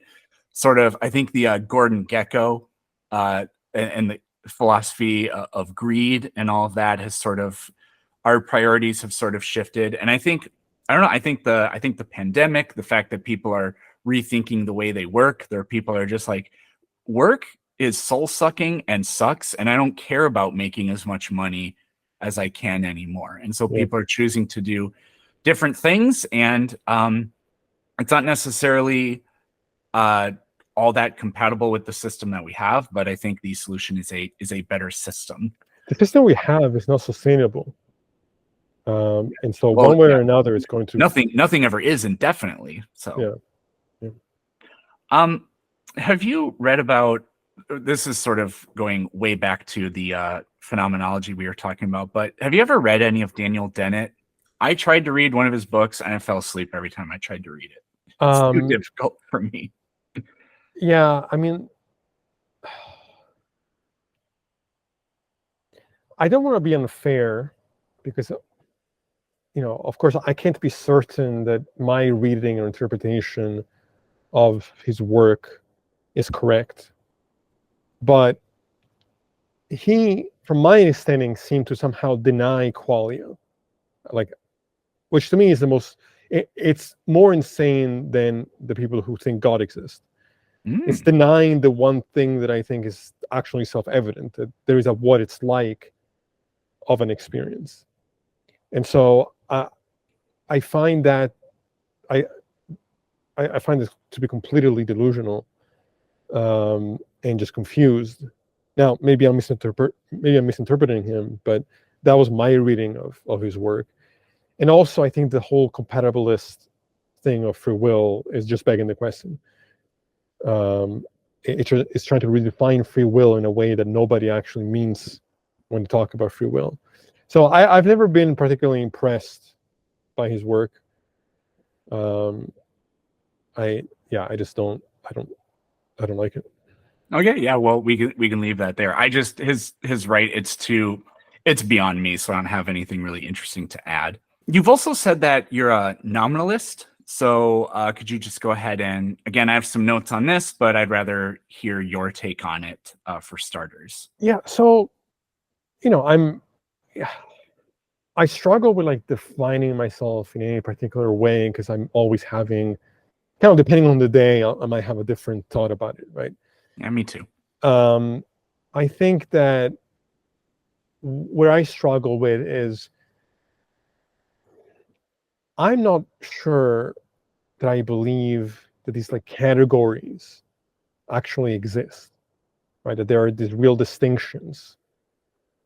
sort of, I think the Gordon Gekko and the philosophy of greed and all of that has sort of, our priorities have sort of shifted. And I think, I don't know, I think the pandemic, the fact that people are rethinking the way they work, there are people are just like, work is soul sucking and sucks, and I don't care about making as much money as I can anymore. And so yeah, people are choosing to do different things, and it's not necessarily uh, all that compatible with the system that we have. But I think the solution is a better system. the system we have is not sustainable, and so Well, one way yeah, or another, it's going to. nothing ever is indefinitely. So, Yeah, yeah. um, have you read about? This is sort of going way back to the phenomenology we were talking about. But have you ever read any of Daniel Dennett? I tried to read one of his books and I fell asleep every time I tried to read it. It's too difficult for me. Yeah, I mean, I don't want to be unfair because, of course, I can't be certain that my reading or interpretation of his work is correct. But he, from my understanding, seemed to somehow deny qualia, like, which to me is the most. It's more insane than the people who think God exists. It's Mm. denying the one thing that I think is actually self-evident, that there is a what it's like of an experience. And so I find that I I find this to be completely delusional, and just confused. Now, maybe I'm misinterpreting him, but that was my reading of his work. And also, I think the whole compatibilist thing of free will is just begging the question. Um, it's trying to redefine free will in a way that nobody actually means when they talk about free will. So I've never been particularly impressed by his work. Um, I just I don't like it. Okay, yeah. Well, we can leave that there. I just his right. It's beyond me, so I don't have anything really interesting to add. You've also said that you're a nominalist. So could you just go ahead and, again, I have some notes on this, but I'd rather hear your take on it for starters. Yeah. So I'm yeah, I struggle with like defining myself in any particular way because I'm always having kind of depending on the day, I might have a different thought about it, right? Yeah, me too. Um, I think that where I struggle with is I'm not sure that I believe that these like categories actually exist, right? That there are these real distinctions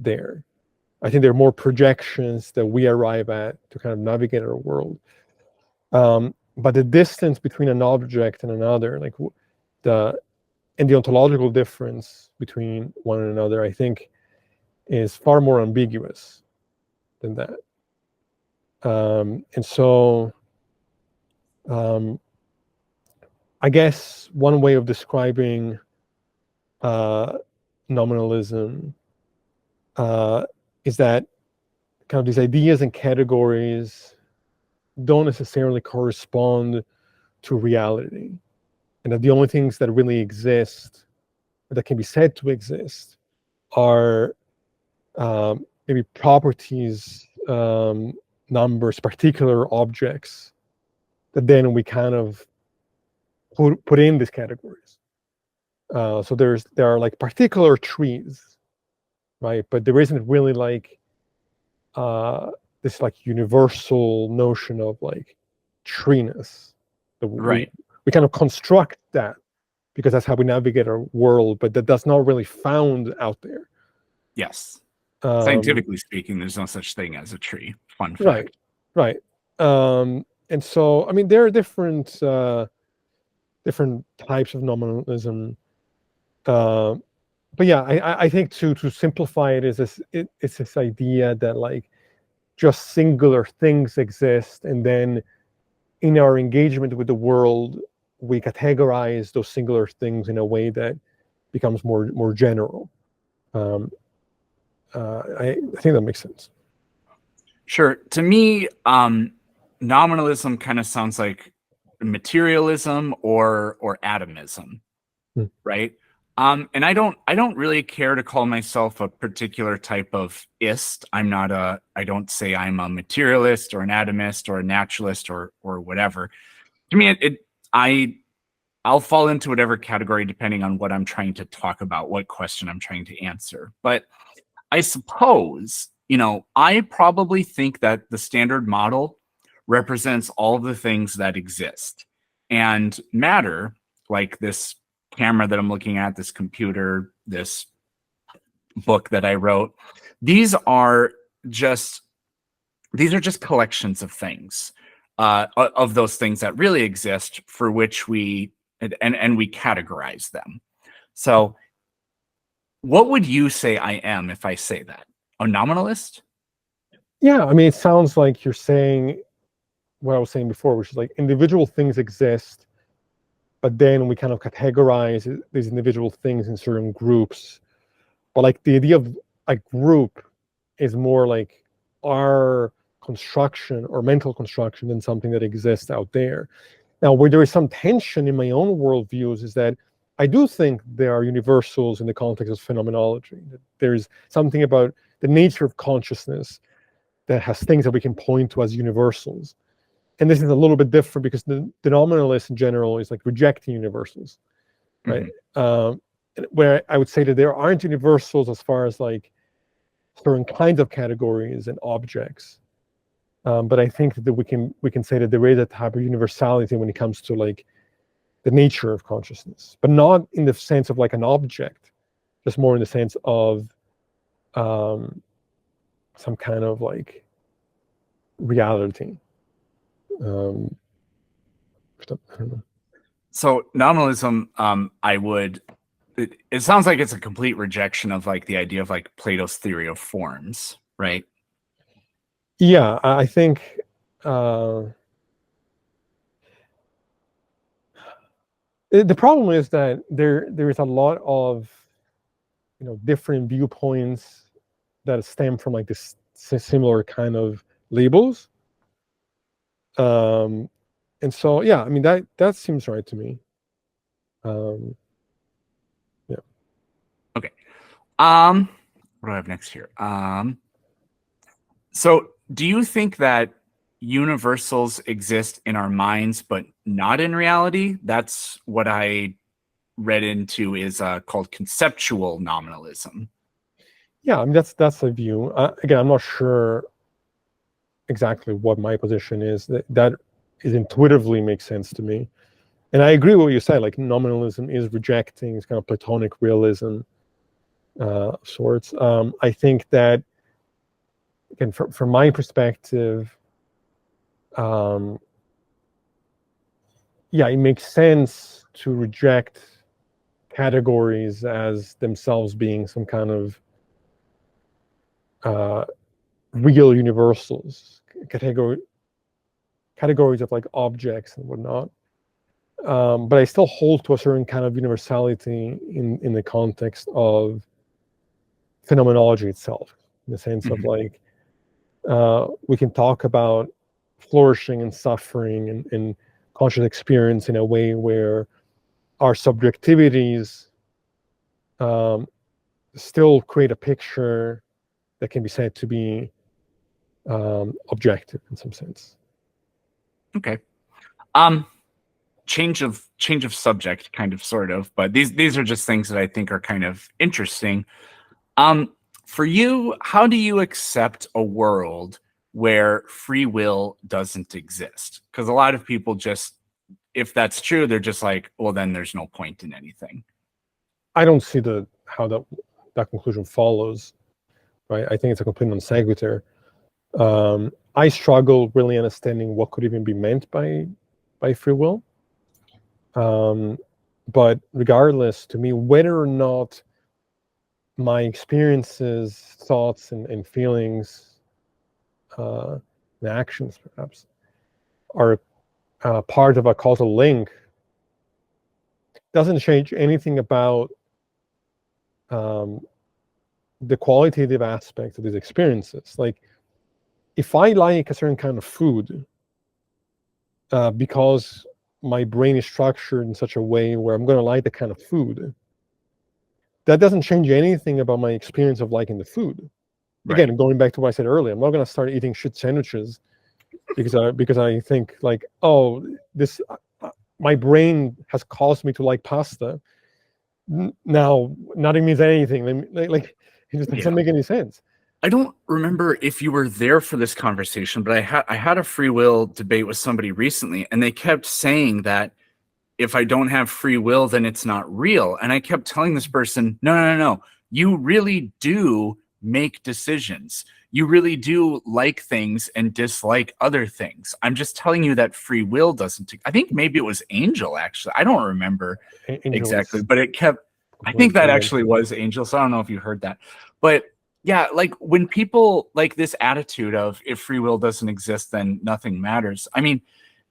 there. I think there are more projections that we arrive at to kind of navigate our world. But the distance between an object and another, like the and the ontological difference between one and another, I think, is far more ambiguous than that. And so, um, I guess one way of describing uh, nominalism is that kind of these ideas and categories don't necessarily correspond to reality, and that the only things that really exist, or that can be said to exist, are maybe properties, numbers, particular objects that then we kind of put in these categories. So there are like particular trees, right? But there isn't really like this like universal notion of like treeness. Right. We kind of construct that because that's how we navigate our world, but that's not really found out there. Yes. Um, Scientifically speaking, there's no such thing as a tree. Fun right, fact. right. And so, I mean, there are different types of nominalism. Uh, but yeah, I think to simplify it is it's this idea that like just singular things exist, and then in our engagement with the world, we categorize those singular things in a way that becomes more general. Um, I think that makes sense. Sure. To me, nominalism kind of sounds like materialism or atomism, Hmm. right? And I don't really care to call myself a particular type of ist. I don't say I'm a materialist or an atomist or a naturalist or whatever. To me, I'll fall into whatever category depending on what I'm trying to talk about, what question I'm trying to answer. But I suppose, I probably think that the standard model represents all the things that exist. And matter, like this camera that I'm looking at, this computer, this book that I wrote, these are just collections of things, of those things that really exist for which and we categorize them. So what would you say I am if I say that? A nominalist? Yeah, I mean, it sounds like you're saying what I was saying before, which is like individual things exist, but then we kind of categorize these individual things in certain groups. But like the idea of a group is more like our construction or mental construction than something that exists out there. Now, where there is some tension in my own worldviews is that I do think there are universals in the context of phenomenology. That there's something about the nature of consciousness that has things that we can point to as universals. And this is a little bit different because the nominalist in general is like rejecting universals, right? Where I would say that there aren't universals as far as like certain kinds of categories and objects. But I think that we can say that there is a type of universality when it comes to like the nature of consciousness, but not in the sense of like an object, just more in the sense of some kind of like reality. I don't know. So nominalism, it sounds like it's a complete rejection of like the idea of like Plato's theory of forms, right? Yeah, I think the problem is that there is a lot of different viewpoints that stem from like this similar kind of labels. And so yeah, I mean that seems right to me. Yeah. Okay. What do I have next here? So do you think that universals exist in our minds but not in reality? That's what I read into is called conceptual nominalism. Yeah, I mean that's a view. Again, I'm not sure exactly what my position is. That is intuitively makes sense to me, and I agree with what you say. Like nominalism is rejecting it's kind of Platonic realism sorts. I think that again, from my perspective, yeah, it makes sense to reject categories as themselves being some kind of real universals, categories of like objects and whatnot. But I still hold to a certain kind of universality in the context of phenomenology itself, in the sense of like we can talk about flourishing and suffering and conscious experience in a way where our subjectivities still create a picture that can be said to be objective in some sense. Okay. Change of subject, kind of, sort of, but these are just things that I think are kind of interesting. For you, how do you accept a world where free will doesn't exist. Because a lot of people just, if that's true, they're just like, well, then there's no point in anything. I don't see how that conclusion follows, right? I think it's a complete non sequitur. I struggle really understanding what could even be meant by free will. But regardless, to me, whether or not my experiences, thoughts, and feelings, and actions perhaps, are part of a causal link, doesn't change anything about the qualitative aspect of these experiences. Like, if I like a certain kind of food, because my brain is structured in such a way where I'm going to like the kind of food, that doesn't change anything about my experience of liking the food. Right. Again, going back to what I said earlier, I'm not going to start eating shit sandwiches because I think like, oh, this my brain has caused me to like pasta. Now, nothing means anything. Like it just doesn't make any sense. I don't remember if you were there for this conversation, but I had a free will debate with somebody recently, and they kept saying that if I don't have free will, then it's not real. And I kept telling this person, no. You really do make decisions. You really do like things and dislike other things. I'm just telling you that free will doesn't. I think maybe it was Angel, actually. I don't remember exactly, but it kept. I think that actually was Angel. So I don't know if you heard that. But yeah, like when people like this attitude of if free will doesn't exist, then nothing matters. I mean,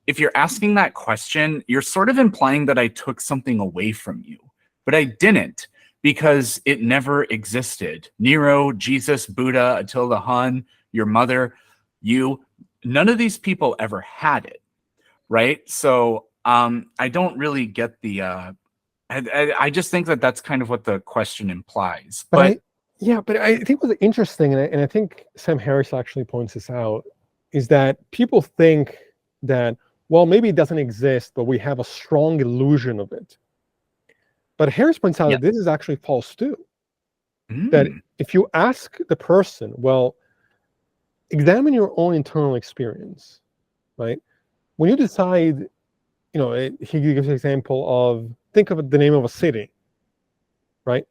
if you're asking that question, you're sort of implying that I took something away from you, but I didn't, because it never existed. Nero, Jesus, Buddha, Attila Hun, your mother, you, none of these people ever had it, right? So I don't really get the, I just think that that's kind of what the question implies. But I think what's interesting, and I think Sam Harris actually points this out, is that people think that, well, maybe it doesn't exist, but we have a strong illusion of it. But Harris points out that this is actually false too. That if you ask the person, well, examine your own internal experience, right? When you decide, he gives an example of, think of the name of a city, right?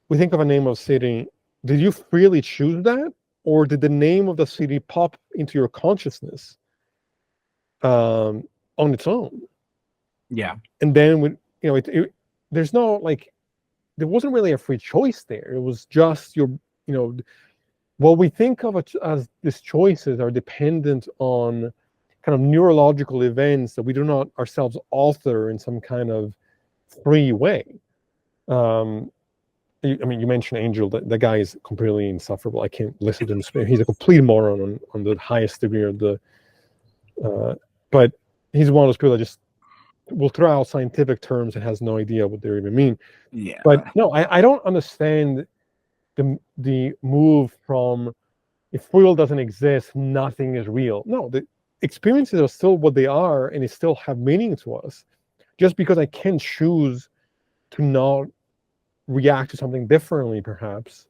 We think of a name of a city. Did you freely choose that? Or did the name of the city pop into your consciousness on its own? Yeah. And then there's no, like, there wasn't really a free choice there. It was just what we think of as these choices are dependent on kind of neurological events that we do not ourselves alter in some kind of free way. I mean, you mentioned Angel. The guy is completely insufferable. I can't listen to him speak. He's a complete moron on the highest degree of the. But he's one of those people that just will throw out scientific terms and has no idea what they even mean. Yeah. But no, I don't understand the move from, if free will doesn't exist, nothing is real. No, the experiences are still what they are, and they still have meaning to us. Just because I can choose to not react to something differently, perhaps,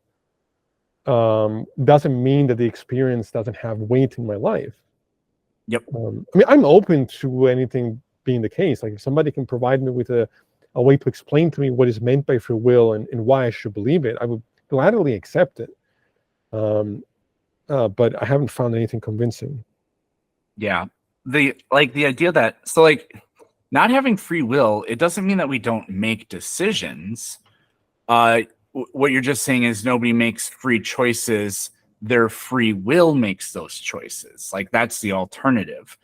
doesn't mean that the experience doesn't have weight in my life. Yep. I mean, I'm open to anything being the case. Like, if somebody can provide me with a way to explain to me what is meant by free will and why I should believe it, I would gladly accept it. But I haven't found anything convincing. Yeah. The idea that, so like, not having free will, it doesn't mean that we don't make decisions. What you're just saying is nobody makes free choices. Their free will makes those choices. Like, that's the alternative.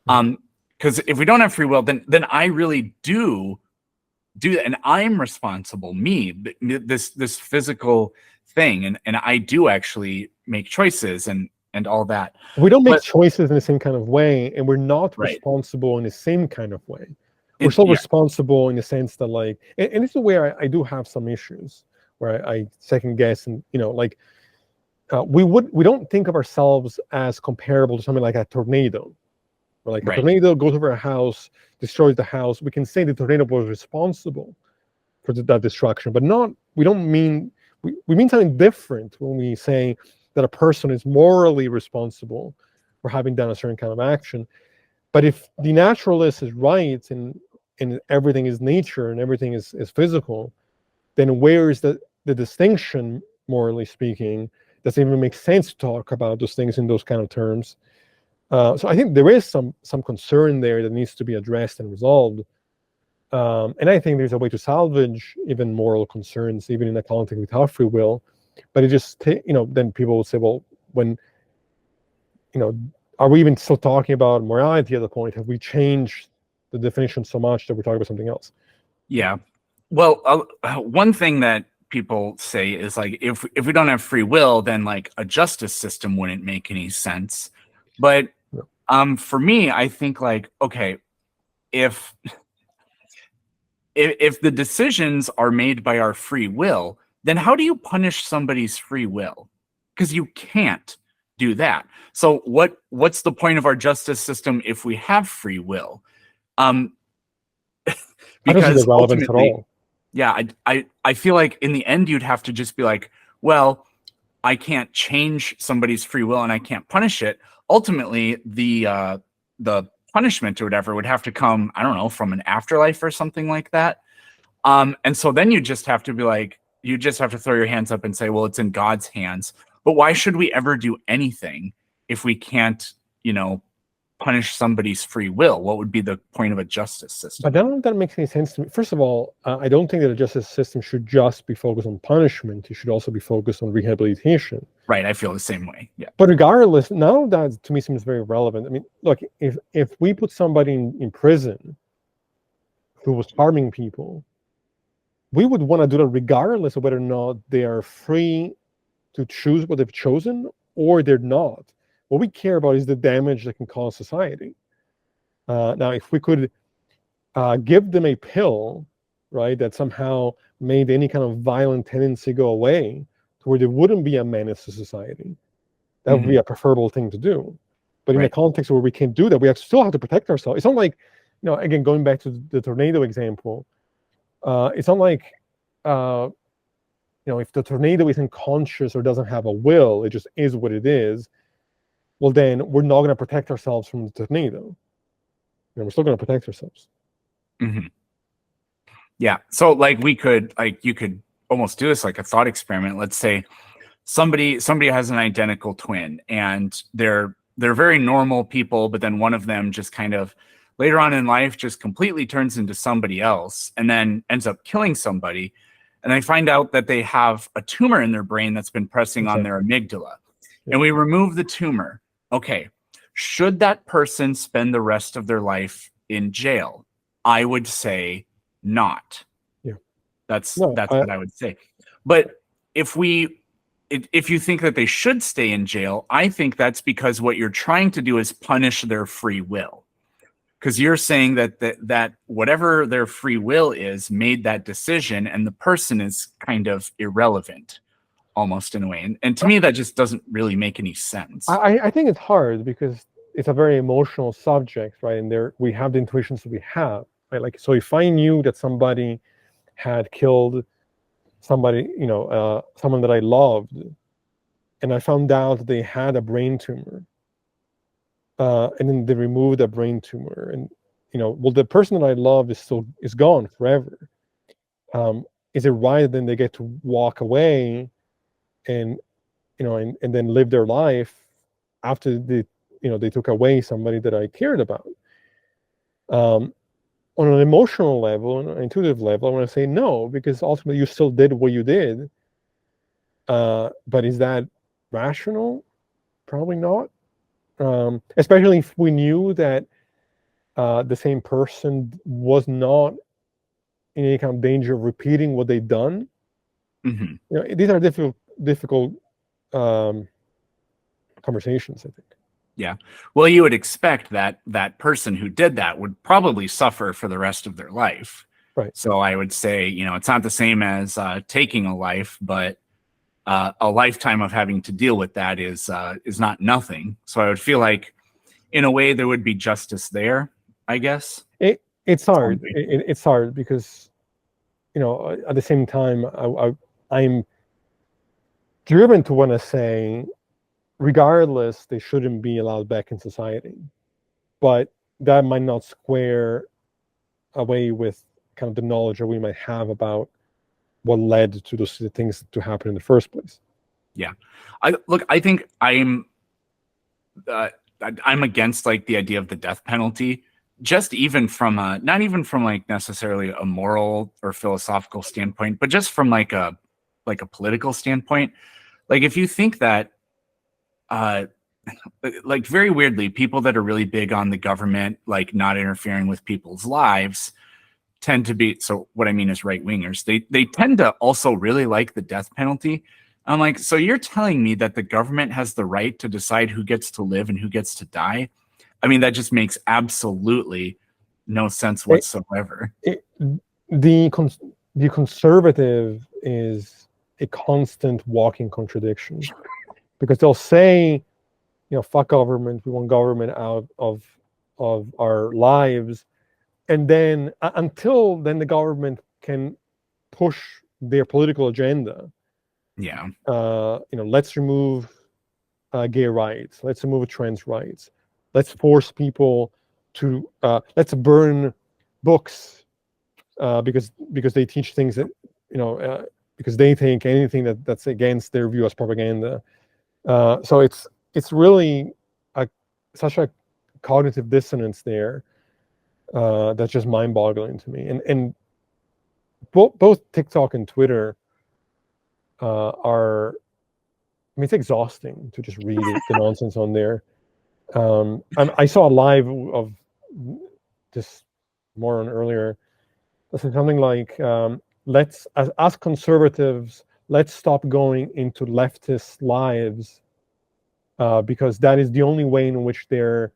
Because if we don't have free will, then I really do that, and I'm responsible. Me, this physical thing, and I do actually make choices and all that. We don't make choices in the same kind of way, and we're not responsible in the same kind of way. We're still responsible in the sense that, like, and this is where I do have some issues, where I second guess, and like, we don't think of ourselves as comparable to something like a tornado. Or like a tornado goes over a house, destroys the house. We can say the tornado was responsible for that destruction, but we don't mean, we mean something different when we say that a person is morally responsible for having done a certain kind of action. But if the naturalist is right and everything is nature and everything is physical, then where is the distinction, morally speaking? Does it even make sense to talk about those things in those kind of terms? So I think there is some concern there that needs to be addressed and resolved. And I think there's a way to salvage even moral concerns, even in a context without free will. But it just, then people will say, well, when, are we even still talking about morality at the point? Have we changed the definition so much that we're talking about something else? Yeah. Well, one thing that people say is like, if we don't have free will, then like a justice system wouldn't make any sense. But for me, I think like, okay, if the decisions are made by our free will, then how do you punish somebody's free will? Because you can't do that. So what's the point of our justice system if we have free will? I don't see the Because relevance at ultimately, all. yeah, I feel like in the end you'd have to just be like, well, I can't change somebody's free will and I can't punish it. Ultimately, the punishment or whatever would have to come, I don't know, from an afterlife or something like that. And so then you just have to be like, you just have to throw your hands up and say, well, it's in God's hands. But why should we ever do anything if we can't, punish somebody's free will? What would be the point of a justice system? But I don't think that makes any sense to me. First of all, I don't think that a justice system should just be focused on punishment. It should also be focused on rehabilitation. Right. I feel the same way. Yeah. But regardless, now that to me seems very relevant. I mean, look, if we put somebody in prison who was harming people, we would want to do that regardless of whether or not they are free to choose what they've chosen or they're not. What we care about is the damage that can cause society. Now, if we could give them a pill, right, that somehow made any kind of violent tendency go away to where there wouldn't be a menace to society, that would be a preferable thing to do. But in a context where we can't do that, we still have to protect ourselves. It's not like, again, going back to the tornado example, it's not like, if the tornado isn't conscious or doesn't have a will, it just is what it is. Well, then we're not going to protect ourselves from the tornado. We're still going to protect ourselves. Yeah. So like you could almost do this like a thought experiment. Let's say somebody has an identical twin and they're very normal people, but then one of them just kind of later on in life just completely turns into somebody else and then ends up killing somebody. And they find out that they have a tumor in their brain that's been pressing on their amygdala. And we remove the tumor. Okay. Should that person spend the rest of their life in jail? I would say not. Yeah. That's what I would say. But if you think that they should stay in jail, I think that's because what you're trying to do is punish their free will. Because you're saying that whatever their free will is made that decision and the person is kind of irrelevant almost in a way. And to me, that just doesn't really make any sense. I think it's hard because it's a very emotional subject, right? And there we have the intuitions that we have, right? Like, so if I knew that somebody had killed somebody, someone that I loved, and I found out that they had a brain tumor, and then they removed a brain tumor, and well, the person that I love is gone forever. Is it right that then they get to walk away and and then live their life after they took away somebody that I cared about? On an emotional level, on an intuitive level, I want to say no, because ultimately you still did what you did. But is that rational? Probably not. Especially if we knew that the same person was not in any kind of danger of repeating what they've done. These are difficult conversations, I think. Yeah. Well, you would expect that person who did that would probably suffer for the rest of their life. Right. So I would say, it's not the same as taking a life, but a lifetime of having to deal with that is not nothing. So I would feel like, in a way, there would be justice there, I guess. It's hard. It's hard because, at the same time, I'm driven to want to say regardless, they shouldn't be allowed back in society. But that might not square away with kind of the knowledge that we might have about what led to those things to happen in the first place. Yeah, I think uh, I'm against like the idea of the death penalty, just even from not even from like necessarily a moral or philosophical standpoint, but just from like a political standpoint. Like if you think that uh like very weirdly, people that are really big on the government like not interfering with people's lives tend to be, so what I mean is right wingers. They tend to also really like the death penalty. I'm like, so you're telling me that the government has the right to decide who gets to live and who gets to die? I mean, that just makes absolutely no sense It, whatsoever. the the conservative is a constant walking contradiction, because they'll say, fuck government, we want government out of our lives, and then until then the government can push their political agenda. Yeah. Let's remove gay rights, let's remove trans rights, let's force people to let's burn books because they teach things that because they think anything that's against their view as propaganda. So it's really such a cognitive dissonance there that's just mind-boggling to me. And both TikTok and Twitter are, I mean, it's exhausting to just read the nonsense on there. I saw a live of this moron earlier that said something like, let's, as conservatives, let's stop going into leftist lives because that is the only way in which their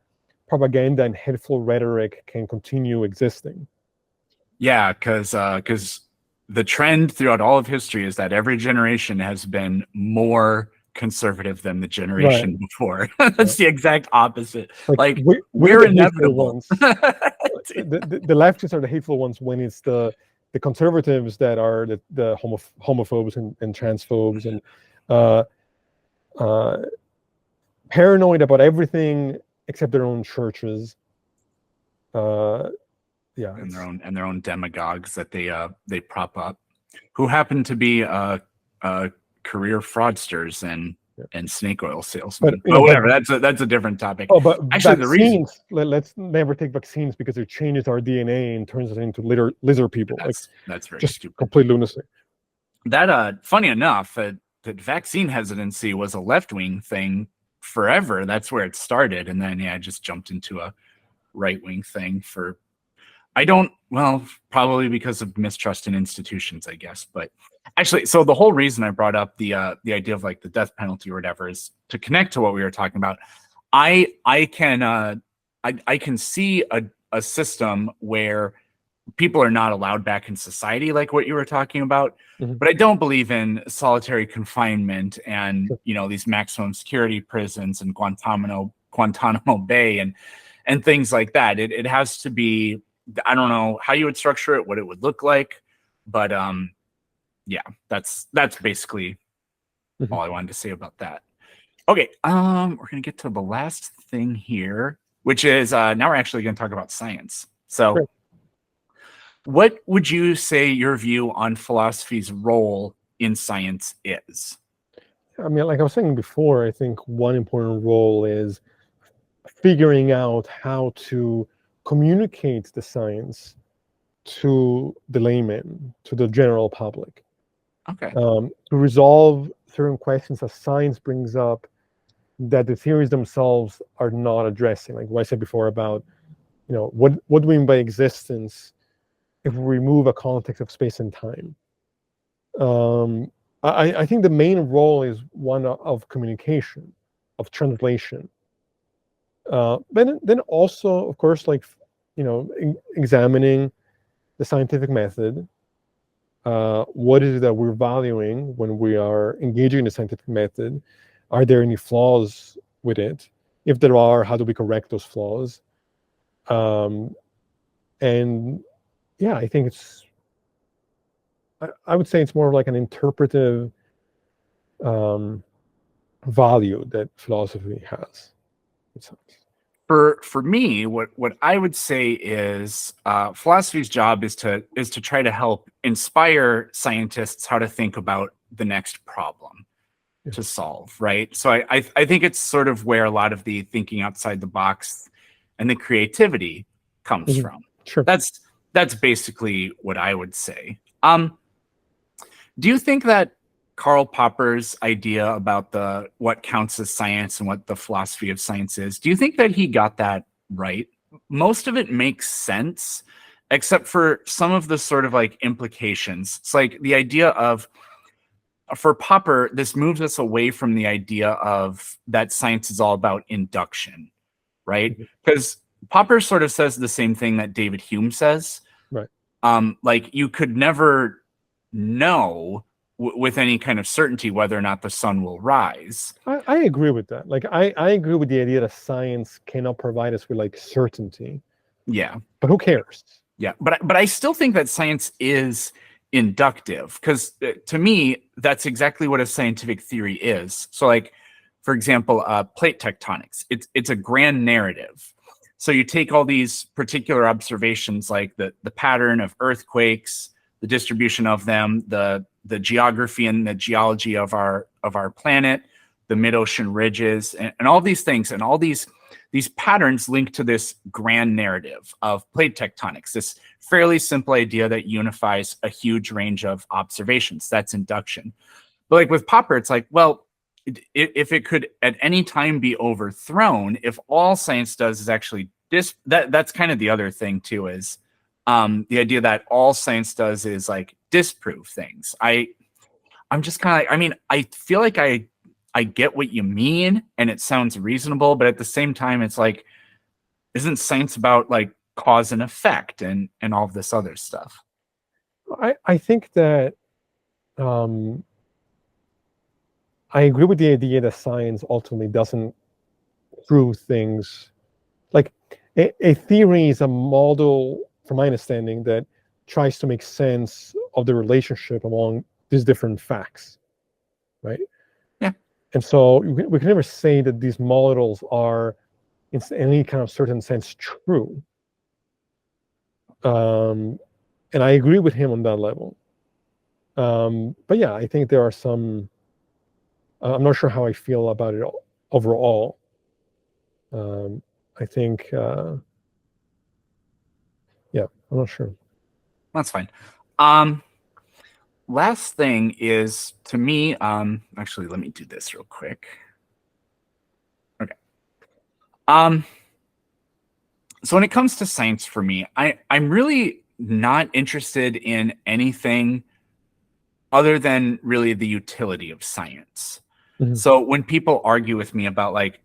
propaganda and hateful rhetoric can continue existing. Yeah, because the trend throughout all of history is that every generation has been more conservative than the Right. generation before. That's the exact opposite. Like Like we're we're the hateful inevitable. ones. The leftists are the hateful ones when it's the conservatives that are the homophobes and transphobes and uh, uh, paranoid about everything except their own churches. Yeah, And their own demagogues that they prop up, who happen to be career fraudsters and snake oil salesmen. But whatever, that's a different topic. Oh, but Actually, the reason vaccines. Let's never take vaccines because it changes our DNA and turns us into lizard people. that's very just stupid. complete lunacy. That funny enough, that vaccine hesitancy was a left wing thing forever. That's where it started, and then I just jumped into a right wing thing for. I don't, well, probably because of mistrust in institutions, I guess. But actually, so the whole reason I brought up the idea of like the death penalty or whatever is to connect to what we were talking about. I can see a system where people are not allowed back in society, like what you were talking about. Mm-hmm. But I don't believe in solitary confinement and these maximum security prisons and Guantanamo Bay and things like that. It has to be. I don't know how you would structure it, what it would look like, but yeah, that's basically all I wanted to say about that. Okay, we're gonna get to the last thing here, which is now we're actually gonna talk about science. So, Great. What would you say your view on philosophy's role in science is? I mean, like I was saying before, I think one important role is figuring out how to communicate the science to the layman, to the general public. Okay. To resolve certain questions that science brings up that the theories themselves are not addressing. Like what I said before about, what do we mean by existence if we remove a context of space and time? I think the main role is one of communication, of translation. Then also, of course, like examining the scientific method. What is it that we're valuing when we are engaging in the scientific method? Are there any flaws with it? If there are, how do we correct those flaws? And yeah, I think I would say it's more like an interpretive value that philosophy has. For me, what I would say is philosophy's job is to try to help inspire scientists how to think about the next problem to solve, right? So I think it's sort of where a lot of the thinking outside the box and the creativity comes from. Sure. That's basically what I would say. Do you think that Karl Popper's idea about what counts as science and what the philosophy of science is, do you think that he got that right? Most of it makes sense, except for some of the sort of like implications. It's like the idea of, for Popper, this moves us away from the idea of that science is all about induction, right? Because Popper sort of says the same thing that David Hume says. Right. Like you could never know with any kind of certainty whether or not the sun will rise. I agree with that. Like I agree with the idea that science cannot provide us with like certainty. Yeah. But who cares? Yeah. But I still think that science is inductive, because to me, that's exactly what a scientific theory is. So like, for example, plate tectonics, it's a grand narrative. So you take all these particular observations, like the pattern of earthquakes, the distribution of them, the geography and the geology of our planet, the mid-ocean ridges, and all these things, and all these patterns link to this grand narrative of plate tectonics, this fairly simple idea that unifies a huge range of observations. That's induction. But like with Popper, it's like, well, if it could at any time be overthrown, if all science does is actually that's kind of the other thing too, is the idea that all science does is like disprove things. I'm just kind of like, I mean, I feel like I get what you mean and it sounds reasonable, but at the same time, it's like, isn't science about like cause and effect and all of this other stuff? I think that I agree with the idea that science ultimately doesn't prove things. Like a theory is a model, from my understanding, that tries to make sense of the relationship among these different facts, right? Yeah. And so we can never say that these models are, in any kind of certain sense, true. And I agree with him on that level. But yeah, I think there are some. I'm not sure how I feel about it overall. I think, yeah, I'm not sure. That's fine. Last thing is, to me, actually, let me do this real quick. Okay. So when it comes to science for me, I'm really not interested in anything other than really the utility of science. Mm-hmm. So when people argue with me about like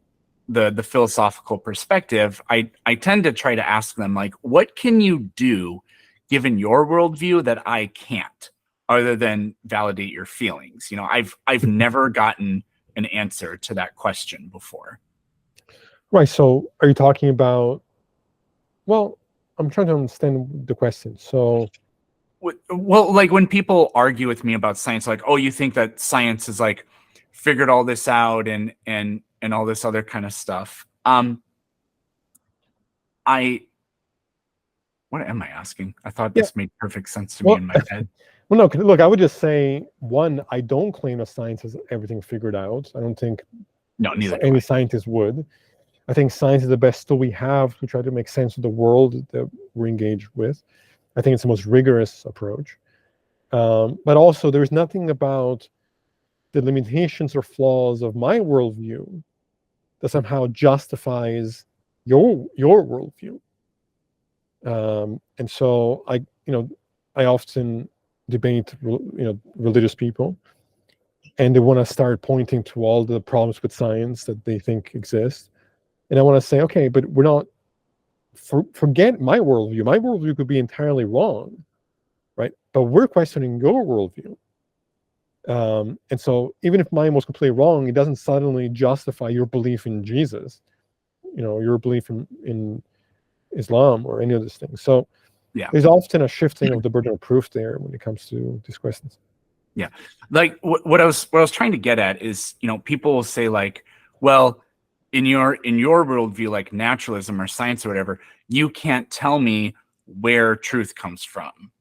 the philosophical perspective, I tend to try to ask them like, what can you do given your worldview that I can't, other than validate your feelings? You know, I've never gotten an answer to that question before. Right. So are you talking about, well, I'm trying to understand the question. So, well, like when people argue with me about science, like, oh, you think that science is like figured all this out and all this other kind of stuff. What am I asking? I thought this made perfect sense to me in my head. Well, no, look, I would just say, one, I don't claim that science has everything figured out. I don't think any scientist would. I think science is the best tool we have to try to make sense of the world that we're engaged with. I think it's the most rigorous approach. But also, there's nothing about the limitations or flaws of my worldview that somehow justifies your worldview. And so I often debate, religious people, and they want to start pointing to all the problems with science that they think exist. And I want to say, okay, but we're not, forget my worldview. My worldview could be entirely wrong, right? But we're questioning your worldview. And so even if mine was completely wrong, it doesn't suddenly justify your belief in Jesus, your belief in Islam or any of these things. So yeah, there's often a shifting of the burden of proof there when it comes to these questions. Yeah. Like what I was trying to get at is, people will say like, well, in your worldview, like naturalism or science or whatever, you can't tell me where truth comes from,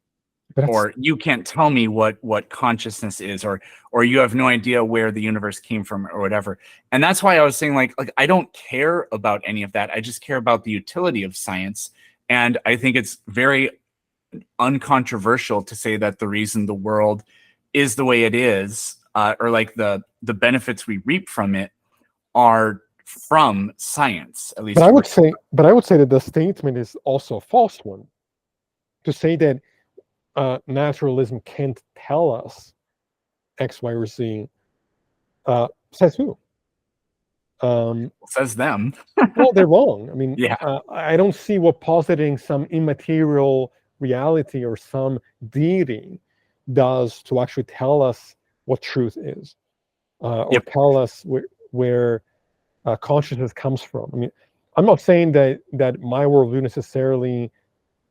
But that's or you can't tell me what consciousness is, or you have no idea where the universe came from or whatever. And that's why I was saying like I don't care about any of that. I just care about the utility of science. And I think it's very uncontroversial to say that the reason the world is the way it is, or like the benefits we reap from it, are from science. At but least I we're would say that the statement is also a false one. To say that naturalism can't tell us X, Y, or Z, says who? says them. Well, they're wrong. I mean, Yeah. I don't see what positing some immaterial reality or some deity does to actually tell us what truth is, or Yep. tell us where consciousness comes from. I mean, I'm not saying that my worldview necessarily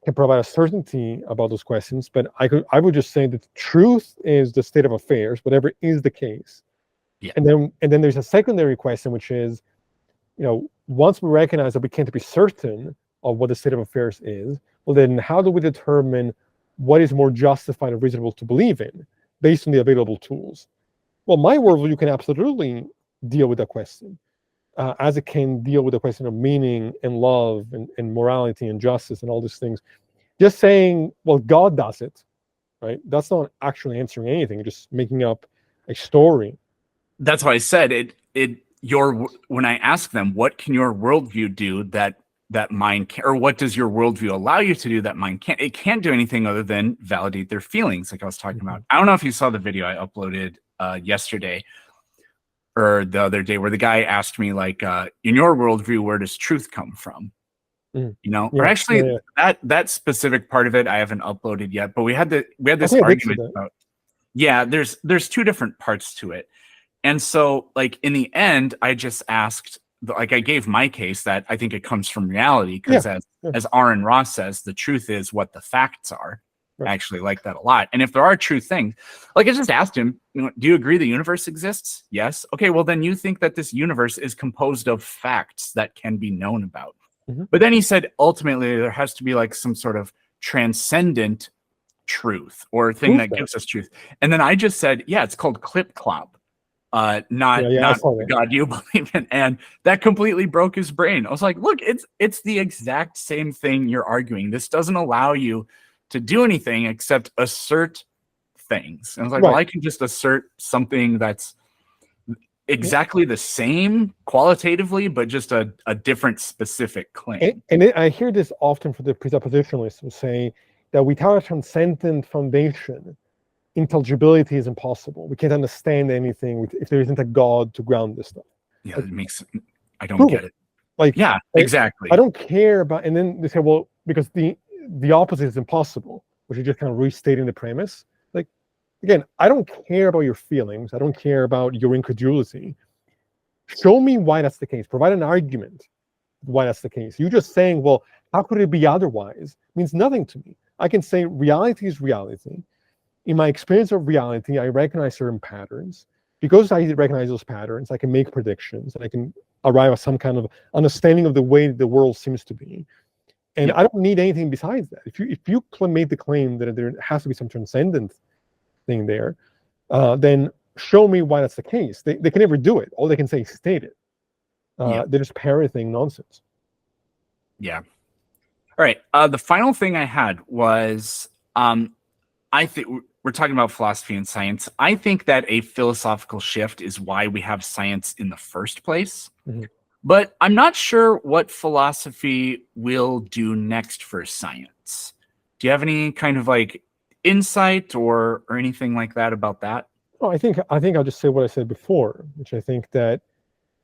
can provide a certainty about those questions, but I would just say that truth is the state of affairs, whatever is the case. Yeah. And then there's a secondary question, which is, once we recognize that we can't be certain of what the state of affairs is, well, then how do we determine what is more justified or reasonable to believe in based on the available tools? Well, my worldview can absolutely deal with that question, as it can deal with the question of meaning and love and morality and justice and all these things. Just saying, well, God does it, right? That's not actually answering anything, just making up a story. That's why I said when I ask them, what can your worldview do that mine can, or what does your worldview allow you to do that mine can't? It can't do anything other than validate their feelings, like I was talking about. I don't know if you saw the video I uploaded yesterday or the other day, where the guy asked me like, in your worldview, where does truth come from? Mm. Or Yeah, actually, yeah, yeah. that specific part of it I haven't uploaded yet, but we had I this think I did see argument that. about, yeah, there's two different parts to it. And so, like, in the end, I just asked, like, I gave my case that I think it comes from reality, Yeah, because yeah, as Aaron Ross says, the truth is what the facts are. I right. actually like that a lot. And if there are true things, like I just asked him, do you agree the universe exists? Yes. Okay, well, then you think that this universe is composed of facts that can be known about. Mhm. But then he said, ultimately, there has to be like some sort of transcendent truth or thing Prove that that. gives us truth. And then I just said, yeah, it's called clip clop, Yeah, not yeah, I not saw the that. God you believe in. And that completely broke his brain. I was like, look, it's the exact same thing you're arguing. This doesn't allow you to do anything except assert things. And I was like, well, Right. I can just assert something that's Yeah. exactly the same qualitatively, but just a different specific claim. I hear this often from the presuppositionalists who say that without a transcendent foundation, intelligibility is impossible. We can't understand anything if there isn't a God to ground this stuff. Yeah, Like, it makes, I don't prove get it. it. Like, Yeah, I exactly. don't care about. And then they say, well, because the opposite is impossible, which is just kind of restating the premise. Like, again, I don't care about your feelings. I don't care about your incredulity. Show me why that's the case. Provide an argument why that's the case. You just saying, well, how could it be otherwise, means nothing to me. I can say reality is reality. In my experience of reality, I recognize certain patterns. Because I recognize those patterns, I can make predictions and I can arrive at some kind of understanding of the way the world seems to be. And Yep. I don't need anything besides that. If you made the claim that there has to be some transcendent thing there, then show me why that's the case. They can never do it. All they can say is state it. Yep. They're just parroting nonsense. Yeah. All right. The final thing I had was, I think we're talking about philosophy and science. I think that a philosophical shift is why we have science in the first place. Mm-hmm. But I'm not sure what philosophy will do next for science. Do you have any kind of like insight or anything like that about that? Well, I think I'll just say what I said before, which I think that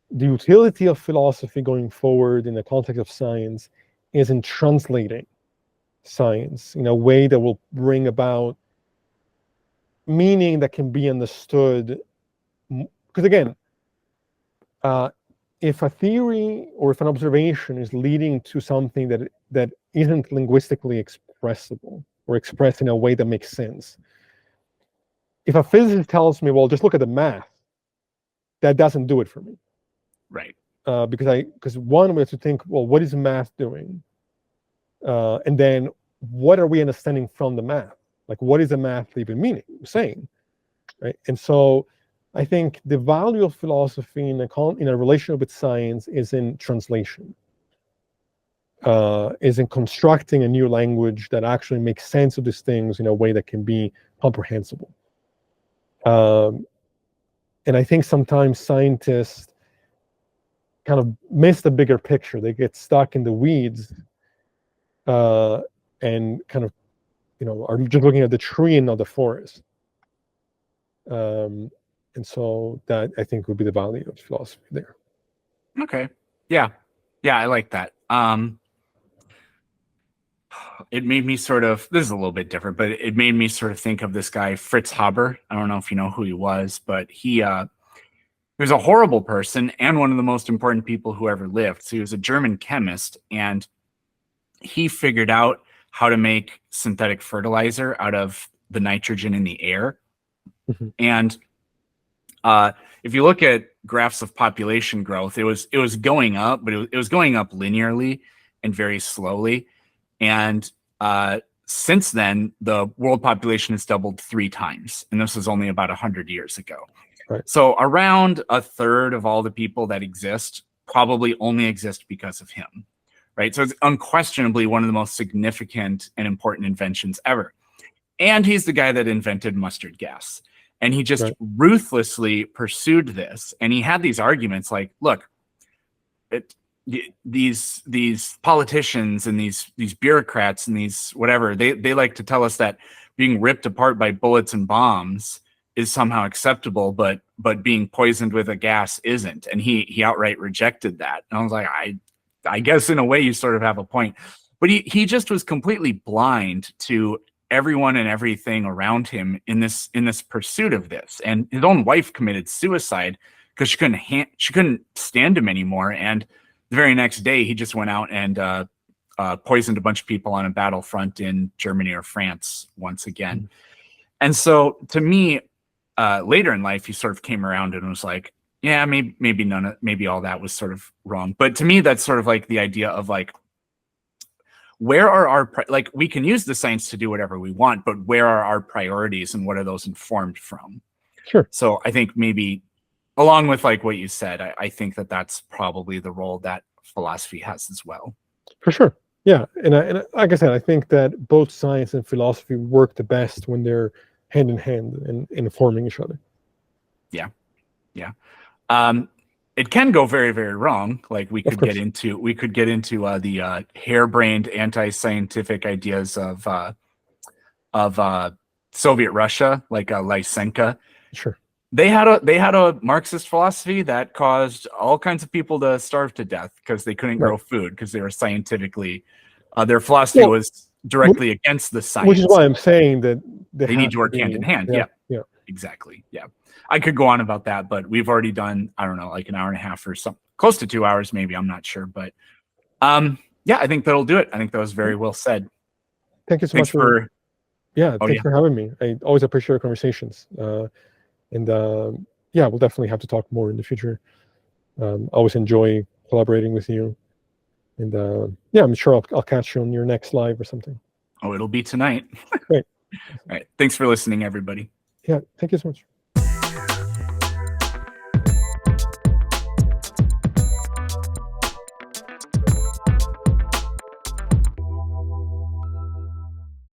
the utility of philosophy going forward in the context of science is in translating science in a way that will bring about meaning that can be understood. Because again, if a theory or if an observation is leading to something that isn't linguistically expressible or expressed in a way that makes sense, if a physicist tells me, well, just look at the math, that doesn't do it for me. Right. Because one, we have to think, well, what is math doing? And then what are we understanding from the math? Like, what is the math even saying? Right. And so I think the value of philosophy in a relationship with science is in translation, is in constructing a new language that actually makes sense of these things in a way that can be comprehensible. And I think sometimes scientists kind of miss the bigger picture. They get stuck in the weeds and kind of, are just looking at the tree and not the forest. And so that, I think, would be the value of philosophy there. Okay. Yeah. I like that. It made me sort of, this is a little bit different, but it made me sort of think of this guy, Fritz Haber. I don't know if you know who he was, but he was a horrible person and one of the most important people who ever lived. So he was a German chemist, and he figured out how to make synthetic fertilizer out of the nitrogen in the air. Mm-hmm. And if you look at graphs of population growth, it was going up, but it was going up linearly and very slowly. And since then, the world population has doubled 3 times, and this was only about 100 years ago. Right. So around a third of all the people that exist probably only exist because of him, right? So it's unquestionably one of the most significant and important inventions ever. And he's the guy that invented mustard gas. And he just ruthlessly pursued this. And he had these arguments like, look, these politicians and these bureaucrats and these whatever, they like to tell us that being ripped apart by bullets and bombs is somehow acceptable, but being poisoned with a gas isn't. And he outright rejected that. And I was like, I guess in a way you sort of have a point. But he just was completely blind to everyone and everything around him in this pursuit of this. And his own wife committed suicide because she couldn't stand him anymore. And the very next day, he just went out and poisoned a bunch of people on a battlefront in Germany or France once again. Mm-hmm. And so, to me, later in life, he sort of came around and was like, "Yeah, maybe all that was sort of wrong." But to me, that's sort of like the idea of like, where are our like we can use the science to do whatever we want, but where are our priorities and what are those informed from? Sure. So I think maybe, along with like what you said, I think that's probably the role that philosophy has as well. For sure. Yeah. And like I said, I think that both science and philosophy work the best when they're hand in hand and informing each other. Yeah. It can go very, very wrong. Like we could get into the harebrained anti-scientific ideas of Soviet Russia, like Lysenko. Sure. They had a Marxist philosophy that caused all kinds of people to starve to death because they couldn't grow food because they were scientifically their philosophy was directly against the science. Which is why I'm saying that they need to work hand in hand. Yeah. Exactly. Yeah. I could go on about that, but we've already done, I don't know, like an hour and a half or something, close to 2 hours, maybe. I'm not sure. But yeah, I think that'll do it. I think that was very well said. Thank you so much for having me. I always appreciate our conversations. And we'll definitely have to talk more in the future. Always enjoy collaborating with you. And I'm sure I'll catch you on your next live or something. Oh, it'll be tonight. Great. All right. Thanks for listening, everybody. Yeah. Thank you so much.